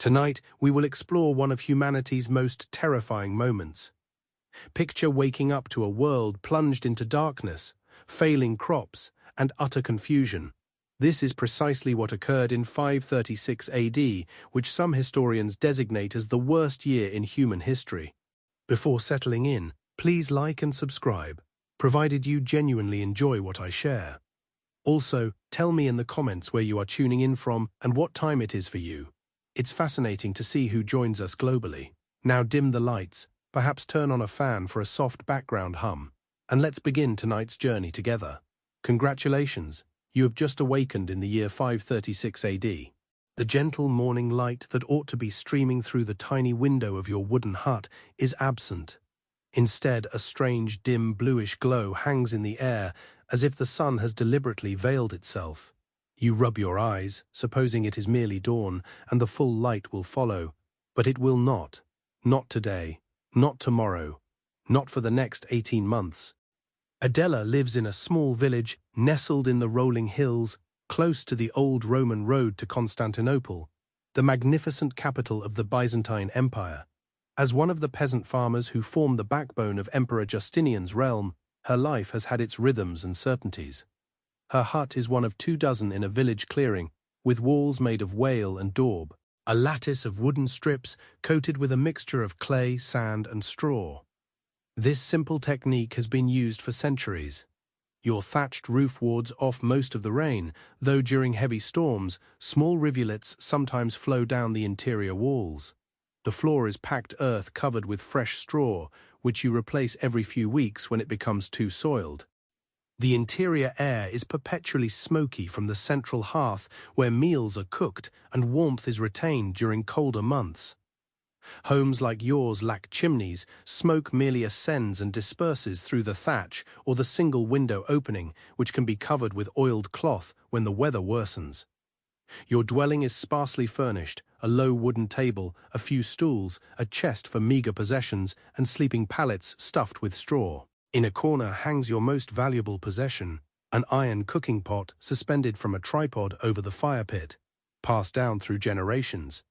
Tonight, we will explore one of humanity's most terrifying moments. Picture waking up to a world plunged into darkness, failing crops, and utter confusion. This is precisely what occurred in 536 AD, which some historians designate as the worst year in human history. Before settling in, please like and subscribe, provided you genuinely enjoy what I share. Also, tell me in the comments where you are tuning in from and what time it is for you. It's fascinating to see who joins us globally. Now dim the lights, perhaps turn on a fan for a soft background hum, and let's begin tonight's journey together. Congratulations, you have just awakened in the year 536 AD. The gentle morning light that ought to be streaming through the tiny window of your wooden hut is absent. Instead, a strange, dim, bluish glow hangs in the air, as if the sun has deliberately veiled itself. You rub your eyes, supposing it is merely dawn, and the full light will follow. But it will not. Not today. Not tomorrow. Not for the next 18 months. Adela lives in a small village nestled in the rolling hills, close to the old Roman road to Constantinople, the magnificent capital of the Byzantine Empire. As one of the peasant farmers who formed the backbone of Emperor Justinian's realm, her life has had its rhythms and certainties. Her hut is one of 24 in a village clearing, with walls made of whale and daub, a lattice of wooden strips coated with a mixture of clay, sand, and straw. This simple technique has been used for centuries. Your thatched roof wards off most of the rain, though during heavy storms, small rivulets sometimes flow down the interior walls. The floor is packed earth covered with fresh straw, which you replace every few weeks when it becomes too soiled. The interior air is perpetually smoky from the central hearth where meals are cooked and warmth is retained during colder months. Homes like yours lack chimneys, smoke merely ascends and disperses through the thatch or the single window opening, which can be covered with oiled cloth when the weather worsens. Your dwelling is sparsely furnished, a low wooden table, a few stools, a chest for meager possessions, and sleeping pallets stuffed with straw. In a corner hangs your most valuable possession, an iron cooking pot suspended from a tripod over the fire pit, passed down through generations.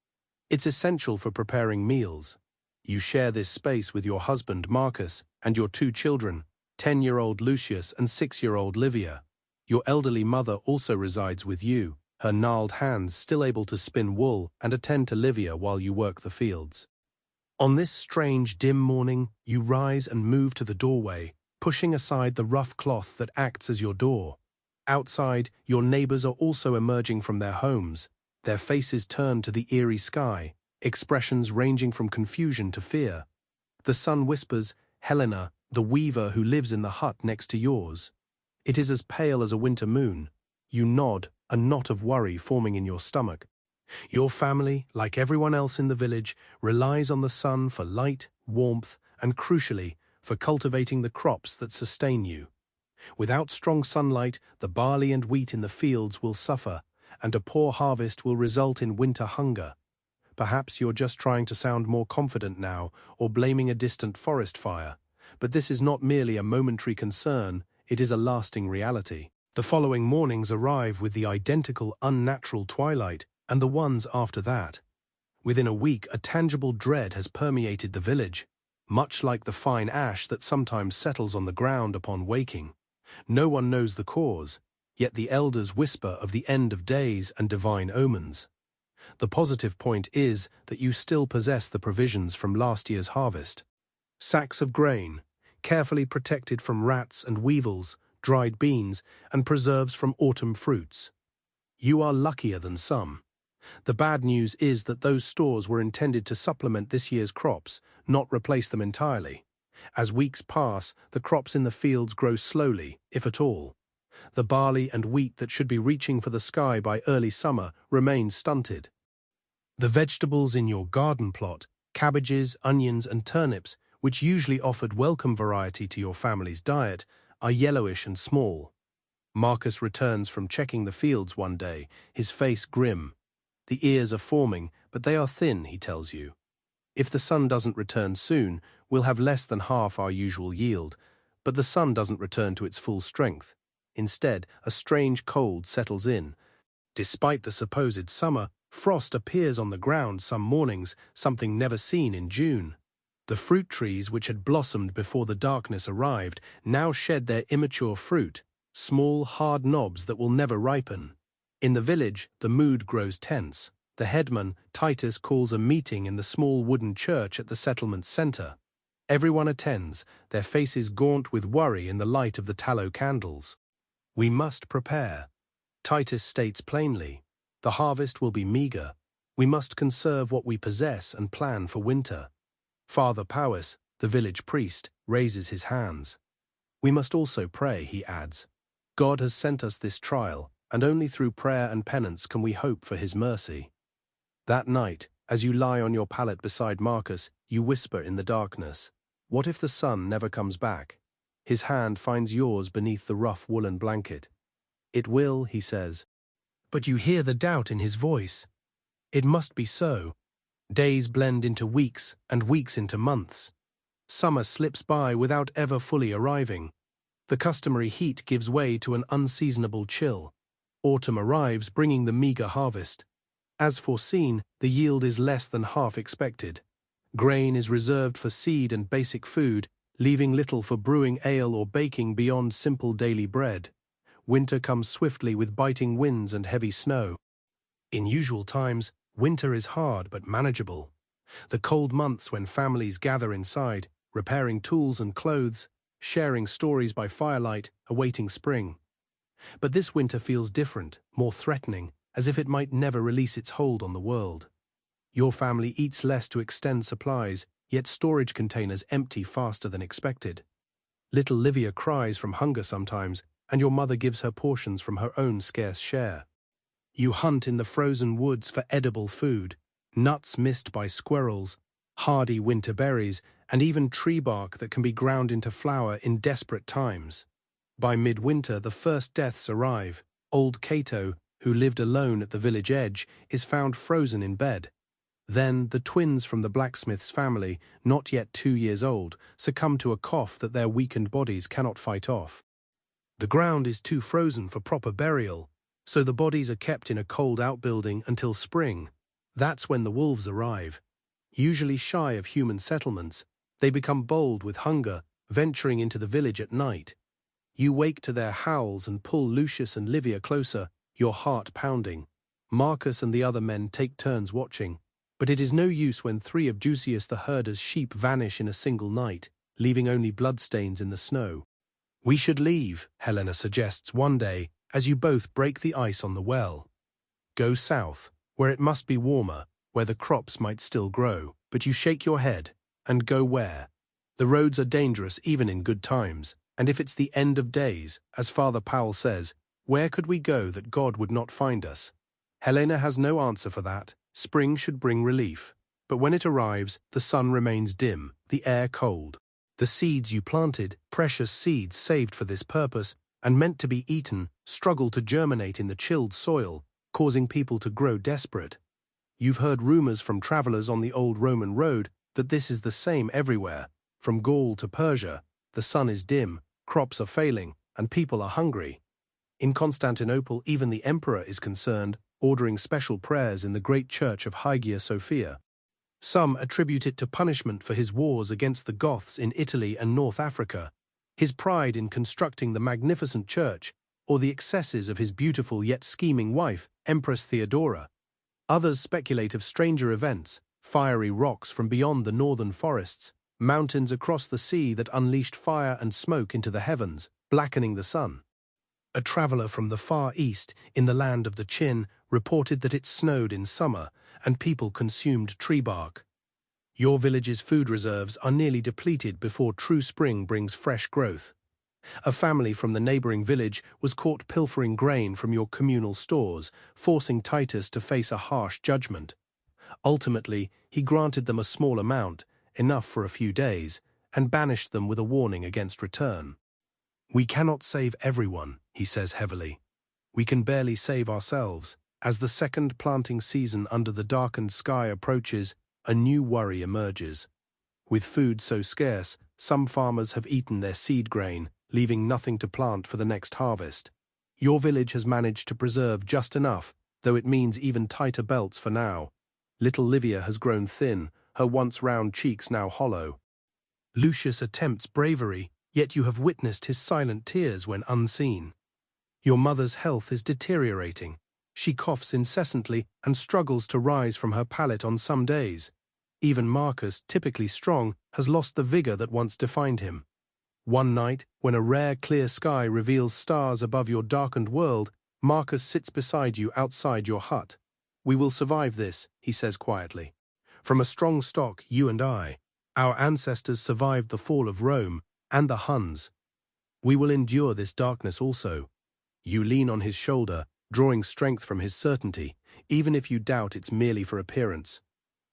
It's essential for preparing meals. You share this space with your husband Marcus and your 2 children, 10-year-old Lucius and 6-year-old Livia. Your elderly mother also resides with you, her gnarled hands still able to spin wool and attend to Livia while you work the fields. On this strange, dim morning, you rise and move to the doorway, pushing aside the rough cloth that acts as your door. Outside, your neighbors are also emerging from their homes, their faces turned to the eerie sky, expressions ranging from confusion to fear. The sun whispers, "Helena, the weaver who lives in the hut next to yours." It is as pale as a winter moon. You nod, a knot of worry forming in your stomach. Your family, like everyone else in the village, relies on the sun for light, warmth, and crucially, for cultivating the crops that sustain you. Without strong sunlight, the barley and wheat in the fields will suffer, and a poor harvest will result in winter hunger. Perhaps you're just trying to sound more confident now, or blaming a distant forest fire. But this is not merely a momentary concern, it is a lasting reality. The following mornings arrive with the identical unnatural twilight, and the ones after that. Within a week, a tangible dread has permeated the village, much like the fine ash that sometimes settles on the ground upon waking. No one knows the cause, yet the elders whisper of the end of days and divine omens. The positive point is that you still possess the provisions from last year's harvest. Sacks of grain, carefully protected from rats and weevils, dried beans, and preserves from autumn fruits. You are luckier than some. The bad news is that those stores were intended to supplement this year's crops, not replace them entirely. As weeks pass, the crops in the fields grow slowly, if at all. The barley and wheat that should be reaching for the sky by early summer remain stunted. The vegetables in your garden plot, cabbages, onions, and turnips, which usually offered welcome variety to your family's diet, are yellowish and small. Marcus returns from checking the fields one day, his face grim. The ears are forming, but they are thin, he tells you. If the sun doesn't return soon, we'll have less than half our usual yield, but the sun doesn't return to its full strength. Instead, a strange cold settles in. Despite the supposed summer, Frost appears on the ground some mornings, something never seen in June. The fruit trees which had blossomed before the darkness arrived now shed their immature fruit, small, hard knobs that will never ripen. In the village, the mood grows tense. The headman, Titus, calls a meeting in the small wooden church at the settlement center. Everyone attends, their faces gaunt with worry in the light of the tallow candles. "We must prepare," Titus states plainly. "The harvest will be meager. We must conserve what we possess and plan for winter." Father Powis, the village priest, raises his hands. "We must also pray," he adds. "God has sent us this trial, and only through prayer and penance can we hope for his mercy." That night, as you lie on your pallet beside Marcus, you whisper in the darkness, "What if the sun never comes back?" His hand finds yours beneath the rough woolen blanket. "It will," he says. But you hear the doubt in his voice. It must be so. Days blend into weeks, and weeks into months. Summer slips by without ever fully arriving. The customary heat gives way to an unseasonable chill. Autumn arrives, bringing the meager harvest. As foreseen, the yield is less than half expected. Grain is reserved for seed and basic food, leaving little for brewing ale or baking beyond simple daily bread. Winter comes swiftly with biting winds and heavy snow. In usual times, winter is hard but manageable. The cold months when families gather inside, repairing tools and clothes, sharing stories by firelight, awaiting spring. But this winter feels different, more threatening, as if it might never release its hold on the world. Your family eats less to extend supplies, yet storage containers empty faster than expected. Little Livia cries from hunger sometimes, and your mother gives her portions from her own scarce share. You hunt in the frozen woods for edible food, nuts missed by squirrels, hardy winter berries, and even tree bark that can be ground into flour in desperate times. By midwinter, the first deaths arrive. Old Cato, who lived alone at the village edge, is found frozen in bed. Then the twins from the blacksmith's family, not yet 2 years old, succumb to a cough that their weakened bodies cannot fight off. The ground is too frozen for proper burial, so the bodies are kept in a cold outbuilding until spring. That's when the wolves arrive. Usually shy of human settlements, they become bold with hunger, venturing into the village at night. You wake to their howls and pull Lucius and Livia closer, your heart pounding. Marcus and the other men take turns watching, but it is no use when 3 of Jusius the herder's sheep vanish in a single night, leaving only bloodstains in the snow. "We should leave," Helena suggests one day, as you both break the ice on the well. "Go south, where it must be warmer, where the crops might still grow." But you shake your head. "And go where? The roads are dangerous even in good times, and if it's the end of days, as Father Powell says, where could we go that God would not find us?" Helena has no answer for that. Spring should bring relief. But when it arrives, the sun remains dim, the air cold. The seeds you planted, precious seeds saved for this purpose, and meant to be eaten, struggle to germinate in the chilled soil, causing people to grow desperate. You've heard rumors from travelers on the old Roman road that this is the same everywhere. From Gaul to Persia, the sun is dim, crops are failing, and people are hungry. In Constantinople, even the emperor is concerned, ordering special prayers in the great church of Hagia Sophia. Some attribute it to punishment for his wars against the Goths in Italy and North Africa, his pride in constructing the magnificent church, or the excesses of his beautiful yet scheming wife, Empress Theodora. Others speculate of stranger events, fiery rocks from beyond the northern forests, mountains across the sea that unleashed fire and smoke into the heavens, blackening the sun. A traveler from the Far East, in the land of the Chin, reported that it snowed in summer, and people consumed tree bark. Your village's food reserves are nearly depleted before true spring brings fresh growth. A family from the neighboring village was caught pilfering grain from your communal stores, forcing Titus to face a harsh judgment. Ultimately, he granted them a small amount, enough for a few days, and banished them with a warning against return. "We cannot save everyone," he says heavily. "We can barely save ourselves." As the second planting season under the darkened sky approaches, a new worry emerges. With food so scarce, some farmers have eaten their seed grain, leaving nothing to plant for the next harvest. Your village has managed to preserve just enough, though it means even tighter belts for now. Little Livia has grown thin, her once round cheeks now hollow. Lucius attempts bravery, yet you have witnessed his silent tears when unseen. Your mother's health is deteriorating. She coughs incessantly and struggles to rise from her pallet on some days. Even Marcus, typically strong, has lost the vigor that once defined him. One night, when a rare clear sky reveals stars above your darkened world, Marcus sits beside you outside your hut. "We will survive this," he says quietly. "From a strong stock, you and I. Our ancestors survived the fall of Rome and the Huns. We will endure this darkness also." You lean on his shoulder, drawing strength from his certainty, even if you doubt it's merely for appearance.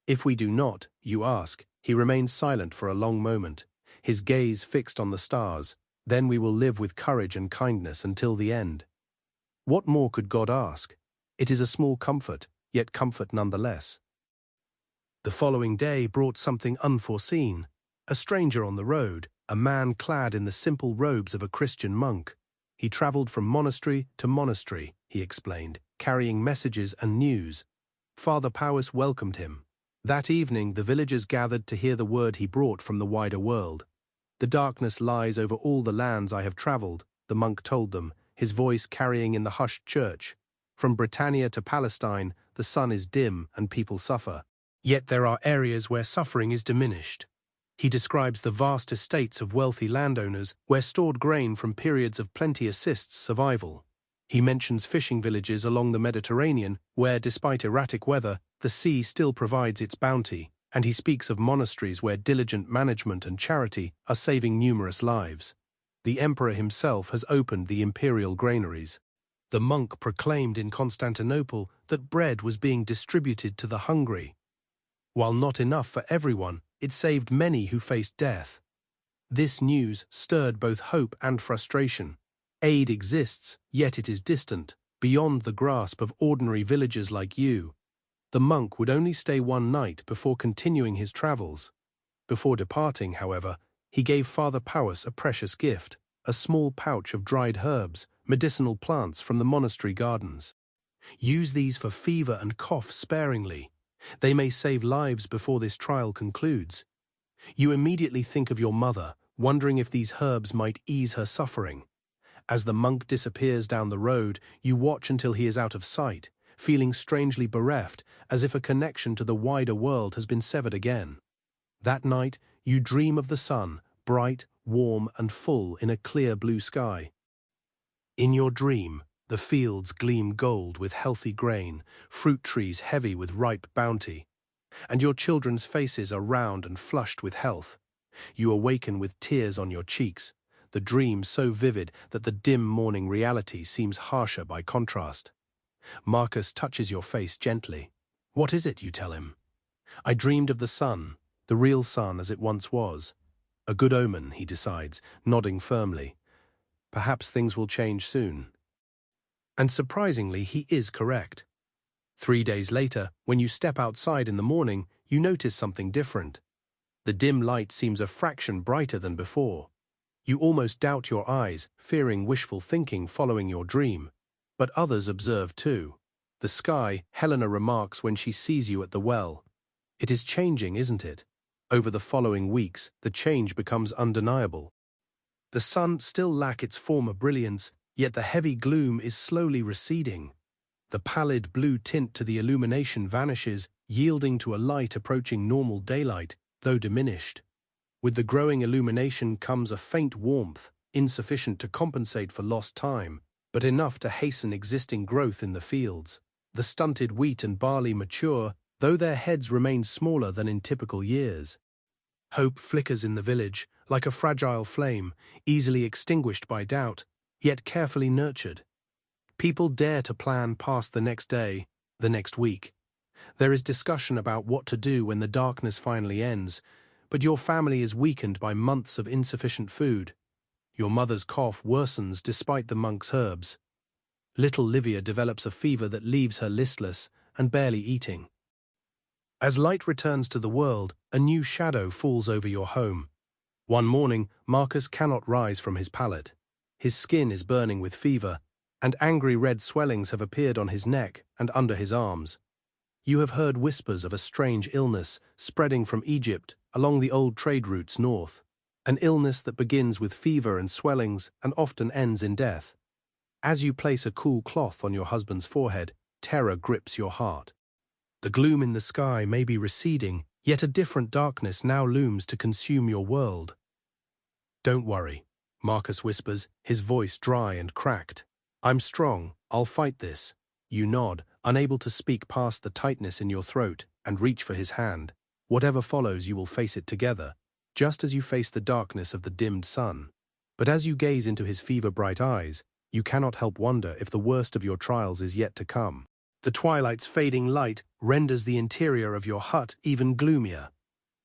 "If we do not," you ask. He remains silent for a long moment, his gaze fixed on the stars. "Then we will live with courage and kindness until the end." What more could God ask? It is a small comfort, yet comfort nonetheless. The following day brought something unforeseen. A stranger on the road, a man clad in the simple robes of a Christian monk. He traveled from monastery to monastery, he explained, carrying messages and news. Father Powys welcomed him. That evening, the villagers gathered to hear the word he brought from the wider world. "The darkness lies over all the lands I have traveled," the monk told them, his voice carrying in the hushed church. "From Britannia to Palestine, the sun is dim and people suffer. Yet there are areas where suffering is diminished." He describes the vast estates of wealthy landowners where stored grain from periods of plenty assists survival. He mentions fishing villages along the Mediterranean where, despite erratic weather, the sea still provides its bounty, and he speaks of monasteries where diligent management and charity are saving numerous lives. The emperor himself has opened the imperial granaries. The monk proclaimed in Constantinople that bread was being distributed to the hungry. While not enough for everyone, it saved many who faced death. This news stirred both hope and frustration. Aid exists, yet it is distant, beyond the grasp of ordinary villagers like you. The monk would only stay one night before continuing his travels. Before departing, however, he gave Father Powys a precious gift, a small pouch of dried herbs, medicinal plants from the monastery gardens. "Use these for fever and cough sparingly. They may save lives before this trial concludes." You immediately think of your mother, wondering if these herbs might ease her suffering. As the monk disappears down the road, you watch until he is out of sight, feeling strangely bereft, as if a connection to the wider world has been severed again. That night, you dream of the sun, bright, warm, and full in a clear blue sky. In your dream, the fields gleam gold with healthy grain, fruit trees heavy with ripe bounty, and your children's faces are round and flushed with health. You awaken with tears on your cheeks, the dream so vivid that the dim morning reality seems harsher by contrast. Marcus touches your face gently. "What is it?" you tell him. "I dreamed of the sun, the real sun as it once was." A good omen, he decides, nodding firmly. Perhaps things will change soon. And surprisingly, he is correct. 3 days later, when you step outside in the morning, you notice something different. The dim light seems a fraction brighter than before. You almost doubt your eyes, fearing wishful thinking following your dream. But others observe too. The sky, Helena remarks when she sees you at the well. "It is changing, isn't it?" Over the following weeks, the change becomes undeniable. The sun still lacks its former brilliance, yet the heavy gloom is slowly receding. The pallid blue tint to the illumination vanishes, yielding to a light approaching normal daylight, though diminished. With the growing illumination comes a faint warmth, insufficient to compensate for lost time, but enough to hasten existing growth in the fields. The stunted wheat and barley mature, though their heads remain smaller than in typical years. Hope flickers in the village, like a fragile flame, easily extinguished by doubt, yet carefully nurtured. People dare to plan past the next day, the next week. There is discussion about what to do when the darkness finally ends, but your family is weakened by months of insufficient food. Your mother's cough worsens despite the monk's herbs. Little Livia develops a fever that leaves her listless and barely eating. As light returns to the world, a new shadow falls over your home. One morning, Marcus cannot rise from his pallet. His skin is burning with fever, and angry red swellings have appeared on his neck and under his arms. You have heard whispers of a strange illness spreading from Egypt along the old trade routes north, an illness that begins with fever and swellings and often ends in death. As you place a cool cloth on your husband's forehead, terror grips your heart. The gloom in the sky may be receding, yet a different darkness now looms to consume your world. "Don't worry," Marcus whispers, his voice dry and cracked. "I'm strong, I'll fight this." You nod, unable to speak past the tightness in your throat, and reach for his hand. Whatever follows, you will face it together, just as you face the darkness of the dimmed sun. But as you gaze into his fever-bright eyes, you cannot help wonder if the worst of your trials is yet to come. The twilight's fading light renders the interior of your hut even gloomier.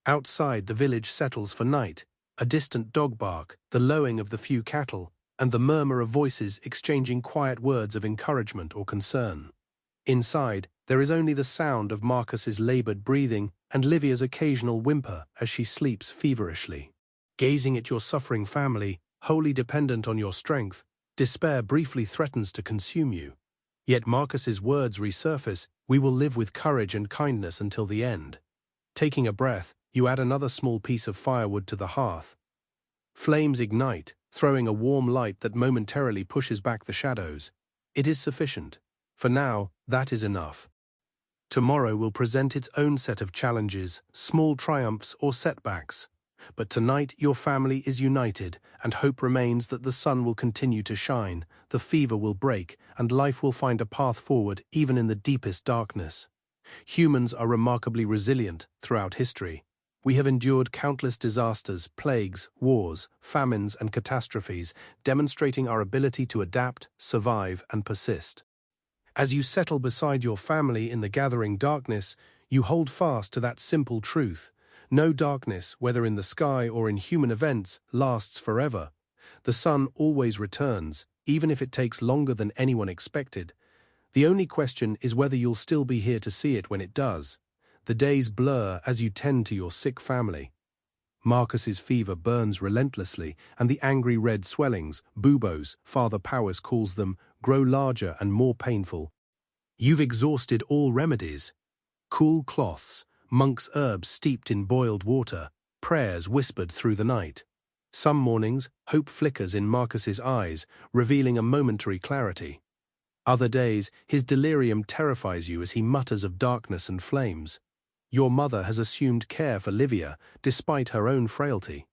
Outside, the village settles for night, a distant dog bark, the lowing of the few cattle, and the murmur of voices exchanging quiet words of encouragement or concern. Inside, there is only the sound of Marcus's labored breathing and Livia's occasional whimper as she sleeps feverishly. Gazing at your suffering family, wholly dependent on your strength, despair briefly threatens to consume you. Yet Marcus's words resurface, "We will live with courage and kindness until the end." Taking a breath, you add another small piece of firewood to the hearth. Flames ignite, throwing a warm light that momentarily pushes back the shadows. It is sufficient. For now, that is enough. Tomorrow will present its own set of challenges, small triumphs or setbacks. But tonight your family is united, and hope remains that the sun will continue to shine, the fever will break, and life will find a path forward even in the deepest darkness. Humans are remarkably resilient throughout history. We have endured countless disasters, plagues, wars, famines, and catastrophes, demonstrating our ability to adapt, survive, and persist. As you settle beside your family in the gathering darkness, you hold fast to that simple truth. No darkness, whether in the sky or in human events, lasts forever. The sun always returns, even if it takes longer than anyone expected. The only question is whether you'll still be here to see it when it does. The days blur as you tend to your sick family. Marcus's fever burns relentlessly, and the angry red swellings, buboes, Father Powers calls them, grow larger and more painful. You've exhausted all remedies. Cool cloths, monk's herbs steeped in boiled water, prayers whispered through the night. Some mornings, hope flickers in Marcus's eyes, revealing a momentary clarity. Other days, his delirium terrifies you as he mutters of darkness and flames. Your mother has assumed care for Livia, despite her own frailty.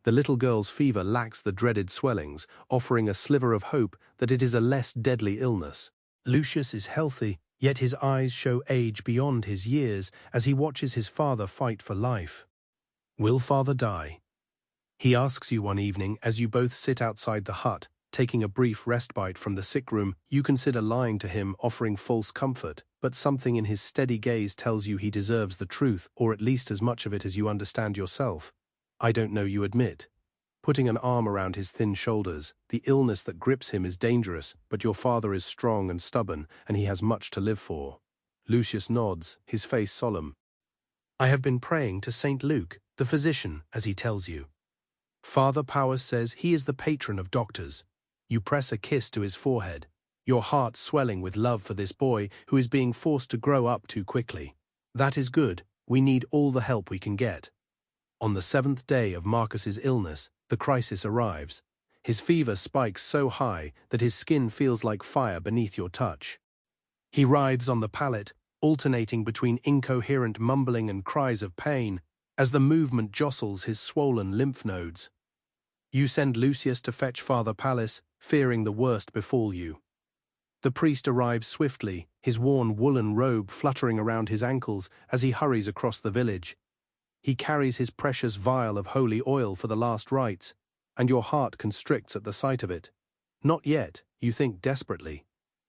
The little girl's fever lacks the dreaded swellings, offering a sliver of hope that it is a less deadly illness. Lucius is healthy, yet his eyes show age beyond his years as he watches his father fight for life. Will father die? He asks you one evening as you both sit outside the hut, taking a brief respite from the sick room. You consider lying to him, offering false comfort, but something in his steady gaze tells you he deserves the truth, or at least as much of it as you understand yourself. "I don't know," you admit. Putting an arm around his thin shoulders, "The illness that grips him is dangerous, but your father is strong and stubborn, and he has much to live for." Lucius nods, his face solemn. "I have been praying to Saint Luke, the physician, as he tells you. Father Powers says he is the patron of doctors." You press a kiss to his forehead, your heart swelling with love for this boy who is being forced to grow up too quickly. "That is good. We need all the help we can get." On the 7th day of Marcus's illness, the crisis arrives. His fever spikes so high that his skin feels like fire beneath your touch. He writhes on the pallet, alternating between incoherent mumbling and cries of pain as the movement jostles his swollen lymph nodes. You send Lucius to fetch Father Pallas, fearing the worst befall you. The priest arrives swiftly, his worn woolen robe fluttering around his ankles as he hurries across the village. He carries his precious vial of holy oil for the last rites, and your heart constricts at the sight of it. Not yet, you think desperately.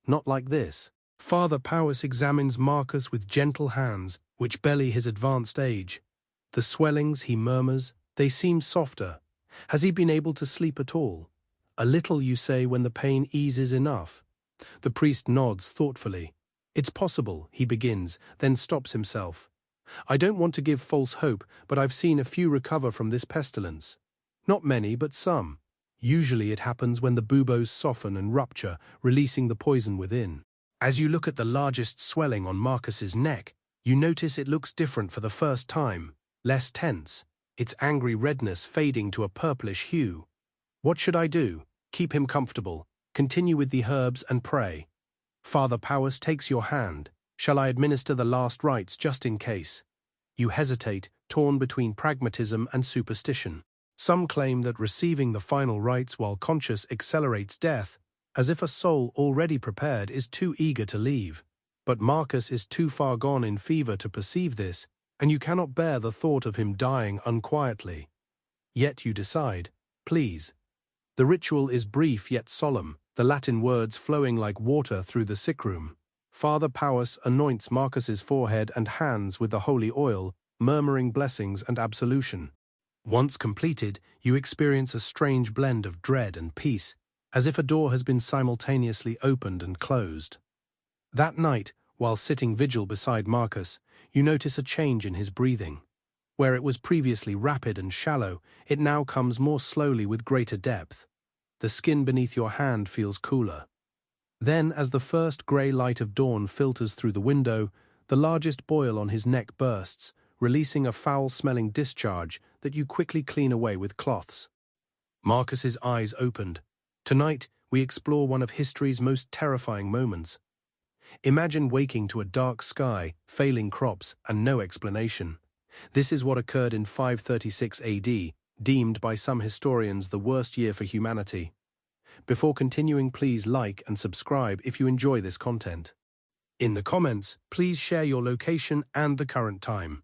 Not like this. Father Powers examines Marcus with gentle hands, which belly his advanced age. The swellings, he murmurs, they seem softer. Has he been able to sleep at all? A little, you say, when the pain eases enough. The priest nods thoughtfully. "It's possible," he begins, then stops himself. "I don't want to give false hope, but I've seen a few recover from this pestilence. Not many, but some." Usually it happens when the buboes soften and rupture, releasing the poison within. As you look at the largest swelling on Marcus's neck, you notice it looks different for the first time, less tense, its angry redness fading to a purplish hue. What should I do? Keep him comfortable, continue with the herbs and pray. Father Powers takes your hand. Shall I administer the last rites just in case? You hesitate, torn between pragmatism and superstition. Some claim that receiving the final rites while conscious accelerates death, as if a soul already prepared is too eager to leave. But Marcus is too far gone in fever to perceive this, and you cannot bear the thought of him dying unquietly. Yet you decide, please. The ritual is brief yet solemn, the Latin words flowing like water through the sick room. Father Powers anoints Marcus's forehead and hands with the holy oil, murmuring blessings and absolution. Once completed, you experience a strange blend of dread and peace, as if a door has been simultaneously opened and closed. That night, while sitting vigil beside Marcus, you notice a change in his breathing. Where it was previously rapid and shallow, it now comes more slowly with greater depth. The skin beneath your hand feels cooler. Then, as the first grey light of dawn filters through the window, the largest boil on his neck bursts, releasing a foul-smelling discharge that you quickly clean away with cloths. Marcus's eyes opened. Tonight, we explore one of history's most terrifying moments. Imagine waking to a dark sky, failing crops, and no explanation. This is what occurred in 536 AD, deemed by some historians the worst year for humanity. Before continuing, please like and subscribe if you enjoy this content. In the comments, please share your location and the current time.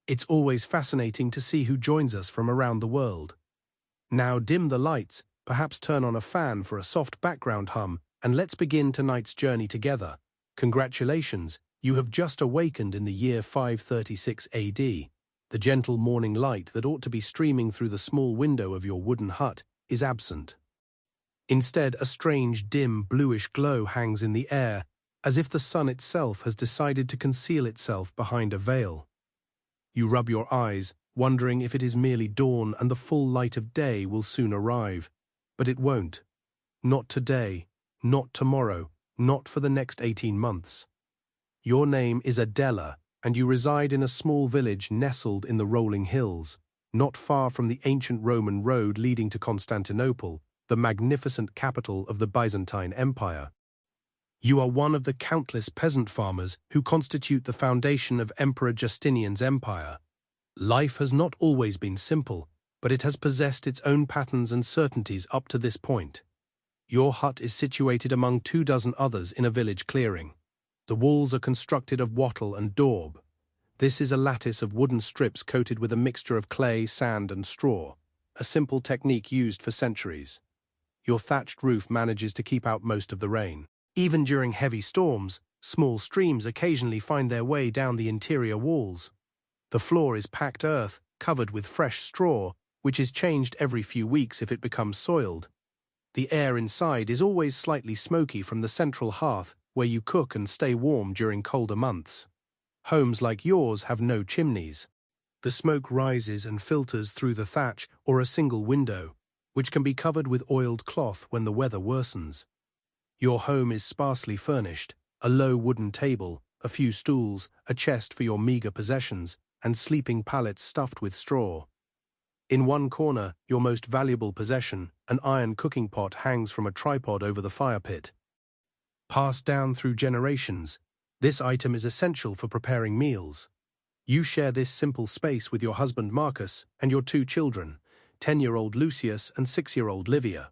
It's always fascinating to see who joins us from around the world. Now dim the lights, perhaps turn on a fan for a soft background hum, and let's begin tonight's journey together. Congratulations, you have just awakened in the year 536 AD. The gentle morning light that ought to be streaming through the small window of your wooden hut is absent. Instead, a strange, dim, bluish glow hangs in the air, as if the sun itself has decided to conceal itself behind a veil. You rub your eyes, wondering if it is merely dawn and the full light of day will soon arrive. But it won't. Not today, not tomorrow, not for the next 18 months. Your name is Adela, and you reside in a small village nestled in the rolling hills, not far from the ancient Roman road leading to Constantinople, the magnificent capital of the Byzantine Empire. You are one of the countless peasant farmers who constitute the foundation of Emperor Justinian's empire. Life has not always been simple, but it has possessed its own patterns and certainties up to this point. Your hut is situated among 24 others in a village clearing. The walls are constructed of wattle and daub. This is a lattice of wooden strips coated with a mixture of clay, sand, and straw, a simple technique used for centuries. Your thatched roof manages to keep out most of the rain. Even during heavy storms, small streams occasionally find their way down the interior walls. The floor is packed earth, covered with fresh straw, which is changed every few weeks if it becomes soiled. The air inside is always slightly smoky from the central hearth, where you cook and stay warm during colder months. Homes like yours have no chimneys. The smoke rises and filters through the thatch or a single window, which can be covered with oiled cloth when the weather worsens. Your home is sparsely furnished, a low wooden table, a few stools, a chest for your meager possessions, and sleeping pallets stuffed with straw. In one corner, your most valuable possession, an iron cooking pot, hangs from a tripod over the fire pit. Passed down through generations, this item is essential for preparing meals. You share this simple space with your husband Marcus and your 2 children, 10-year-old Lucius and 6-year-old Livia.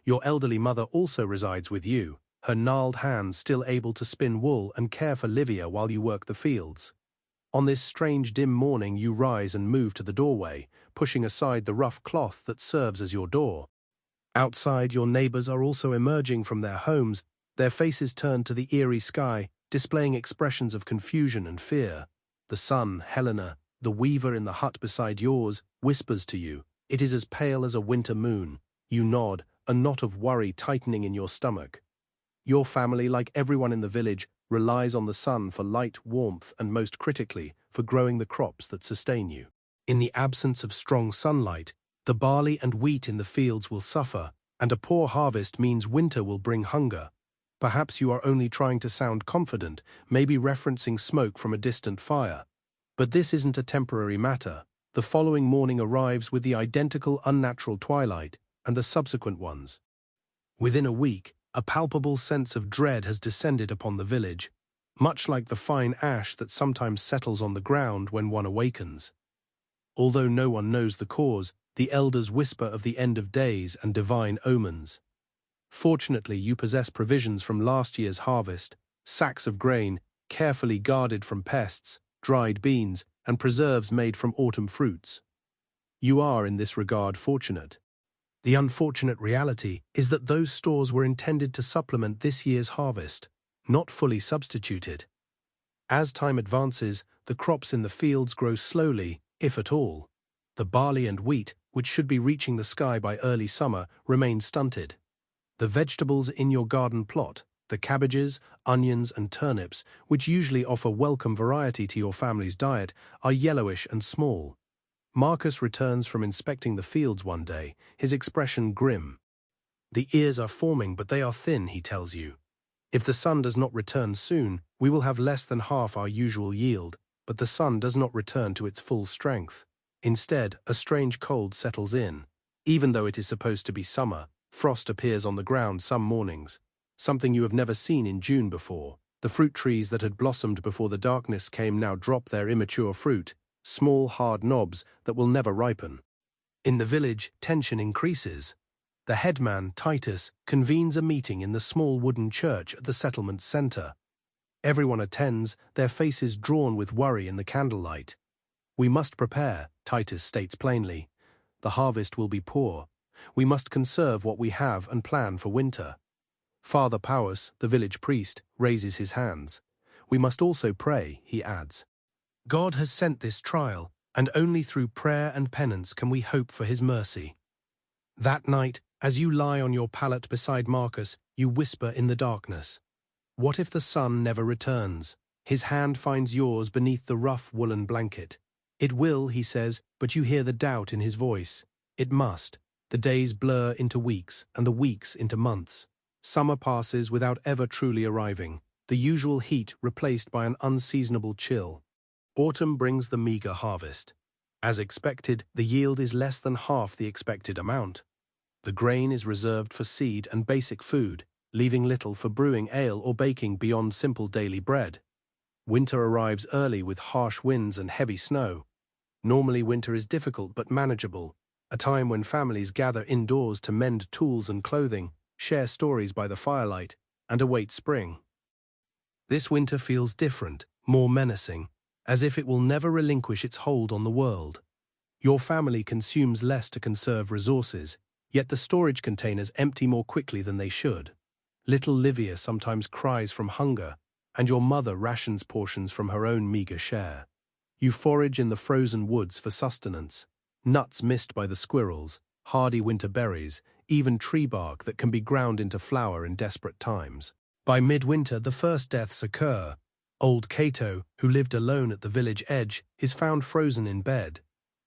Your elderly mother also resides with you, her gnarled hands still able to spin wool and care for Livia while you work the fields. On this strange dim morning you rise and move to the doorway, pushing aside the rough cloth that serves as your door. Outside, your neighbors are also emerging from their homes, their faces turned to the eerie sky, displaying expressions of confusion and fear. The son, Helena, the weaver in the hut beside yours, whispers to you. It is as pale as a winter moon. You nod, a knot of worry tightening in your stomach. Your family, like everyone in the village, relies on the sun for light, warmth, and most critically, for growing the crops that sustain you. In the absence of strong sunlight, the barley and wheat in the fields will suffer, And a poor harvest means winter will bring hunger. Perhaps you are only trying to sound confident, maybe referencing smoke from a distant fire. But this isn't a temporary matter. The following morning arrives with the identical unnatural twilight and the subsequent ones. Within a week, a palpable sense of dread has descended upon the village, much like the fine ash that sometimes settles on the ground when one awakens. Although no one knows the cause, the elders whisper of the end of days and divine omens. Fortunately, you possess provisions from last year's harvest, sacks of grain, carefully guarded from pests, dried beans, and preserves made from autumn fruits. You are, in this regard, fortunate. The unfortunate reality is that those stores were intended to supplement this year's harvest, not fully substituted. As time advances, the crops in the fields grow slowly, if at all. The barley and wheat, which should be reaching the sky by early summer, remain stunted. The vegetables in your garden plot, the cabbages, onions, and turnips, which usually offer welcome variety to your family's diet, are yellowish and small. Marcus returns from inspecting the fields one day, his expression grim. The ears are forming, but they are thin, he tells you. If the sun does not return soon, we will have less than half our usual yield, but the sun does not return to its full strength. Instead, a strange cold settles in. Even though it is supposed to be summer, frost appears on the ground some mornings, something you have never seen in June before. The fruit trees that had blossomed before the darkness came now drop their immature fruit, small hard knobs that will never ripen. In the village, tension increases. The headman, Titus, convenes a meeting in the small wooden church at the settlement center. Everyone attends, their faces drawn with worry in the candlelight. We must prepare, Titus states plainly. The harvest will be poor. We must conserve what we have and plan for winter. Father Powis, the village priest, raises his hands. We must also pray, he adds. God has sent this trial, and only through prayer and penance can we hope for his mercy. That night, as you lie on your pallet beside Marcus, you whisper in the darkness. What if the sun never returns? His hand finds yours beneath the rough woolen blanket. It will, he says, but you hear the doubt in his voice. It must. The days blur into weeks, and the weeks into months. Summer passes without ever truly arriving, the usual heat replaced by an unseasonable chill. Autumn brings the meager harvest. As expected, the yield is less than half the expected amount. The grain is reserved for seed and basic food, leaving little for brewing ale or baking beyond simple daily bread. Winter arrives early with harsh winds and heavy snow. Normally winter is difficult but manageable, a time when families gather indoors to mend tools and clothing, share stories by the firelight, and await spring. This winter feels different, more menacing, as if it will never relinquish its hold on the world. Your family consumes less to conserve resources, yet the storage containers empty more quickly than they should. Little Livia sometimes cries from hunger, and your mother rations portions from her own meager share. You forage in the frozen woods for sustenance, nuts missed by the squirrels, hardy winter berries, even tree bark that can be ground into flour in desperate times. By midwinter, the first deaths occur. Old Cato, who lived alone at the village edge, is found frozen in bed.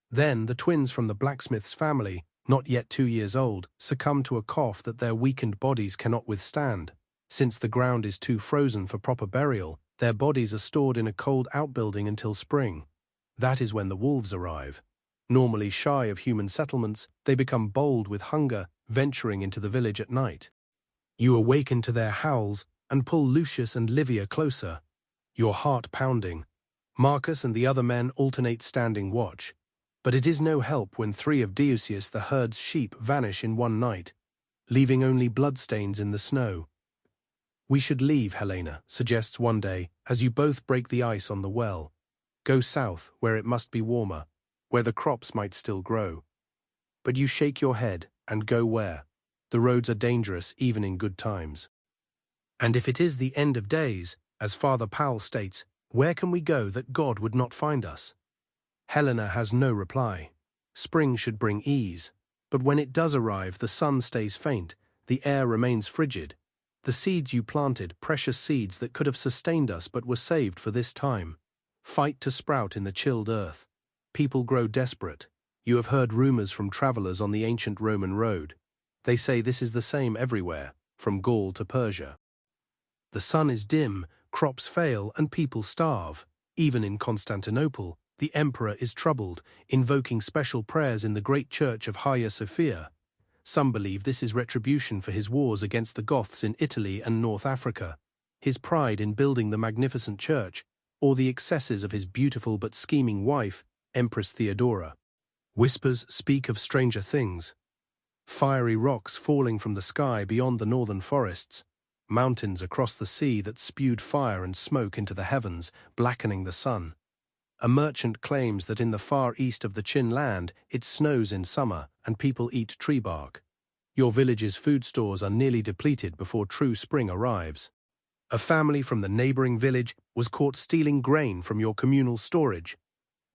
Then the twins from the blacksmith's family, not yet 2 years old, succumb to a cough that their weakened bodies cannot withstand. Since the ground is too frozen for proper burial, their bodies are stored in a cold outbuilding until spring. That is when the wolves arrive. Normally shy of human settlements, they become bold with hunger, venturing into the village at night. You awaken to their howls and pull Lucius and Livia closer, your heart pounding. Marcus and the other men alternate standing watch. But it is no help when 3 of Deuceus the herd's sheep vanish in one night, leaving only bloodstains in the snow. We should leave, Helena suggests one day, as you both break the ice on the well. Go south, where it must be warmer, where the crops might still grow. But you shake your head, and go where? The roads are dangerous even in good times. And if it is the end of days, as Father Powell states, where can we go that God would not find us? Helena has no reply. Spring should bring ease, but when it does arrive, the sun stays faint, the air remains frigid. The seeds you planted, precious seeds that could have sustained us but were saved for this time, fight to sprout in the chilled earth. People grow desperate. You have heard rumors from travelers on the ancient Roman road. They say this is the same everywhere, from Gaul to Persia. The sun is dim, crops fail, and people starve. Even in Constantinople, the emperor is troubled, invoking special prayers in the great church of Hagia Sophia. Some believe this is retribution for his wars against the Goths in Italy and North Africa, his pride in building the magnificent church, or the excesses of his beautiful but scheming wife, Empress Theodora. Whispers speak of stranger things. Fiery rocks falling from the sky beyond the northern forests, mountains across the sea that spewed fire and smoke into the heavens, blackening the sun. A merchant claims that in the far east of the Chin land it snows in summer and people eat tree bark. Your village's food stores are nearly depleted before true spring arrives. A family from the neighboring village was caught stealing grain from your communal storage,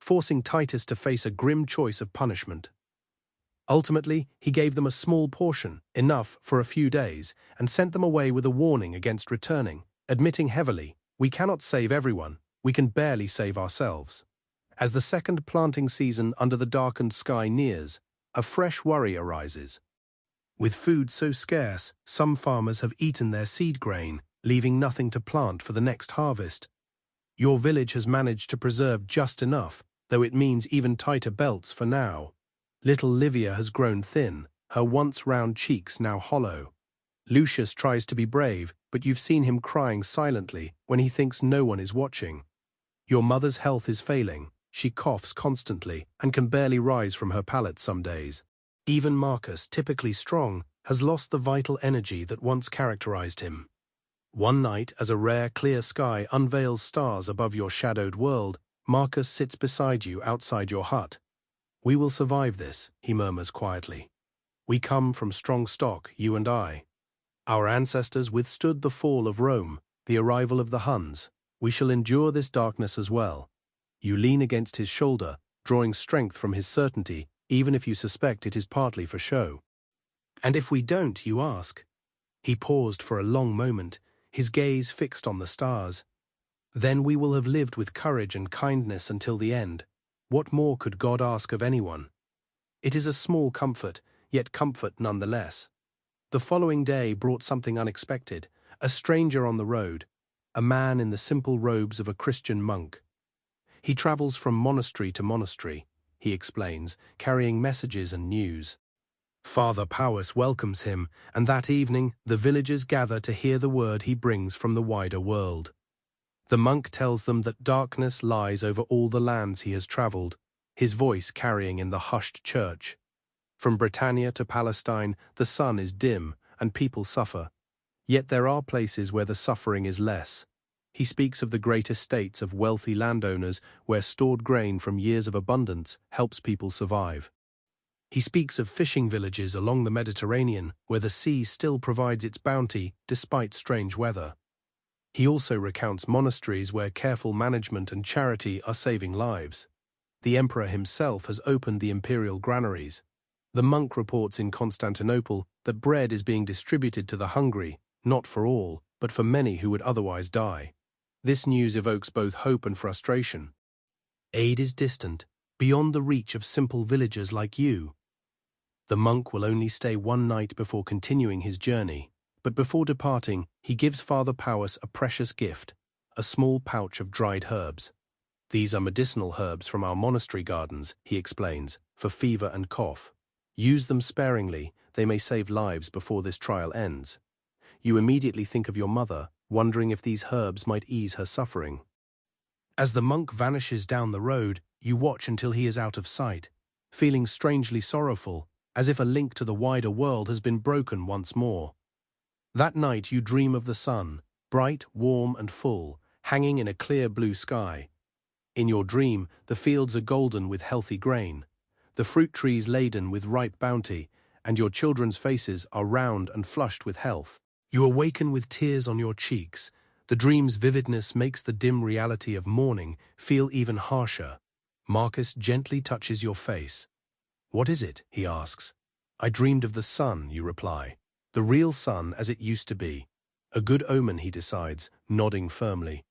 forcing Titus to face a grim choice of punishment. Ultimately, he gave them a small portion, enough for a few days, and sent them away with a warning against returning, admitting heavily, "We cannot save everyone, we can barely save ourselves." As the second planting season under the darkened sky nears, a fresh worry arises. With food so scarce, some farmers have eaten their seed grain, leaving nothing to plant for the next harvest. Your village has managed to preserve just enough, though it means even tighter belts for now. Little Livia has grown thin, her once round cheeks now hollow. Lucius tries to be brave, but you've seen him crying silently when he thinks no one is watching. Your mother's health is failing, she coughs constantly and can barely rise from her pallet some days. Even Marcus, typically strong, has lost the vital energy that once characterized him. One night, as a rare clear sky unveils stars above your shadowed world, Marcus sits beside you outside your hut. "We will survive this," he murmurs quietly. "We come from strong stock, you and I. Our ancestors withstood the fall of Rome, the arrival of the Huns. We shall endure this darkness as well." You lean against his shoulder, drawing strength from his certainty, even if you suspect it is partly for show. "And if we don't," you ask. He paused for a long moment, his gaze fixed on the stars. "Then we will have lived with courage and kindness until the end. What more could God ask of anyone?" It is a small comfort, yet comfort nonetheless. The following day brought something unexpected, a stranger on the road, a man in the simple robes of a Christian monk. He travels from monastery to monastery, he explains, carrying messages and news. Father Powys welcomes him, and that evening the villagers gather to hear the word he brings from the wider world. The monk tells them that darkness lies over all the lands he has traveled, his voice carrying in the hushed church. From Britannia to Palestine, the sun is dim and people suffer. Yet there are places where the suffering is less. He speaks of the great estates of wealthy landowners where stored grain from years of abundance helps people survive. He speaks of fishing villages along the Mediterranean where the sea still provides its bounty despite strange weather. He also recounts monasteries where careful management and charity are saving lives. The emperor himself has opened the imperial granaries. The monk reports in Constantinople that bread is being distributed to the hungry, not for all, but for many who would otherwise die. This news evokes both hope and frustration. Aid is distant, beyond the reach of simple villagers like you. The monk will only stay one night before continuing his journey, but before departing, he gives Father Powys a precious gift, a small pouch of dried herbs. "These are medicinal herbs from our monastery gardens," he explains, "for fever and cough. Use them sparingly, they may save lives before this trial ends." You immediately think of your mother, wondering if these herbs might ease her suffering. As the monk vanishes down the road, you watch until he is out of sight, feeling strangely sorrowful, as if a link to the wider world has been broken once more. That night you dream of the sun, bright, warm and full, hanging in a clear blue sky. In your dream, the fields are golden with healthy grain, the fruit trees laden with ripe bounty, and your children's faces are round and flushed with health. You awaken with tears on your cheeks. The dream's vividness makes the dim reality of morning feel even harsher. Marcus gently touches your face. "What is it?" he asks. "I dreamed of the sun," you reply. "The real sun as it used to be." A good omen, he decides, nodding firmly.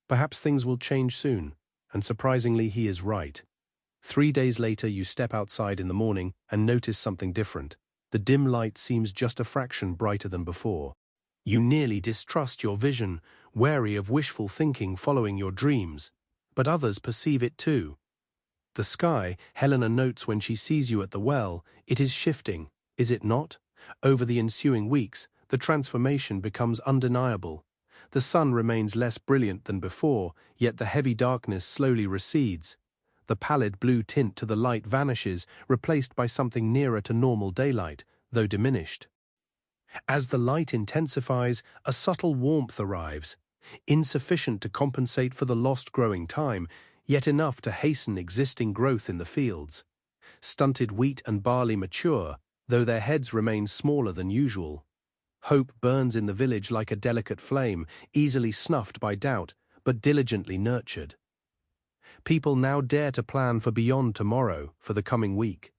Perhaps things will change soon, and surprisingly he is right. 3 days later you step outside in the morning and notice something different. The dim light seems just a fraction brighter than before. You nearly distrust your vision, wary of wishful thinking following your dreams. But others perceive it too. The sky, Helena notes when she sees you at the well, it is shifting, is it not? Over the ensuing weeks, the transformation becomes undeniable. The sun remains less brilliant than before, yet the heavy darkness slowly recedes. The pallid blue tint to the light vanishes, replaced by something nearer to normal daylight, though diminished. As the light intensifies, a subtle warmth arrives, insufficient to compensate for the lost growing time, yet enough to hasten existing growth in the fields. Stunted wheat and barley mature, though their heads remain smaller than usual. Hope burns in the village like a delicate flame, easily snuffed by doubt, but diligently nurtured. People now dare to plan for beyond tomorrow, for the coming week.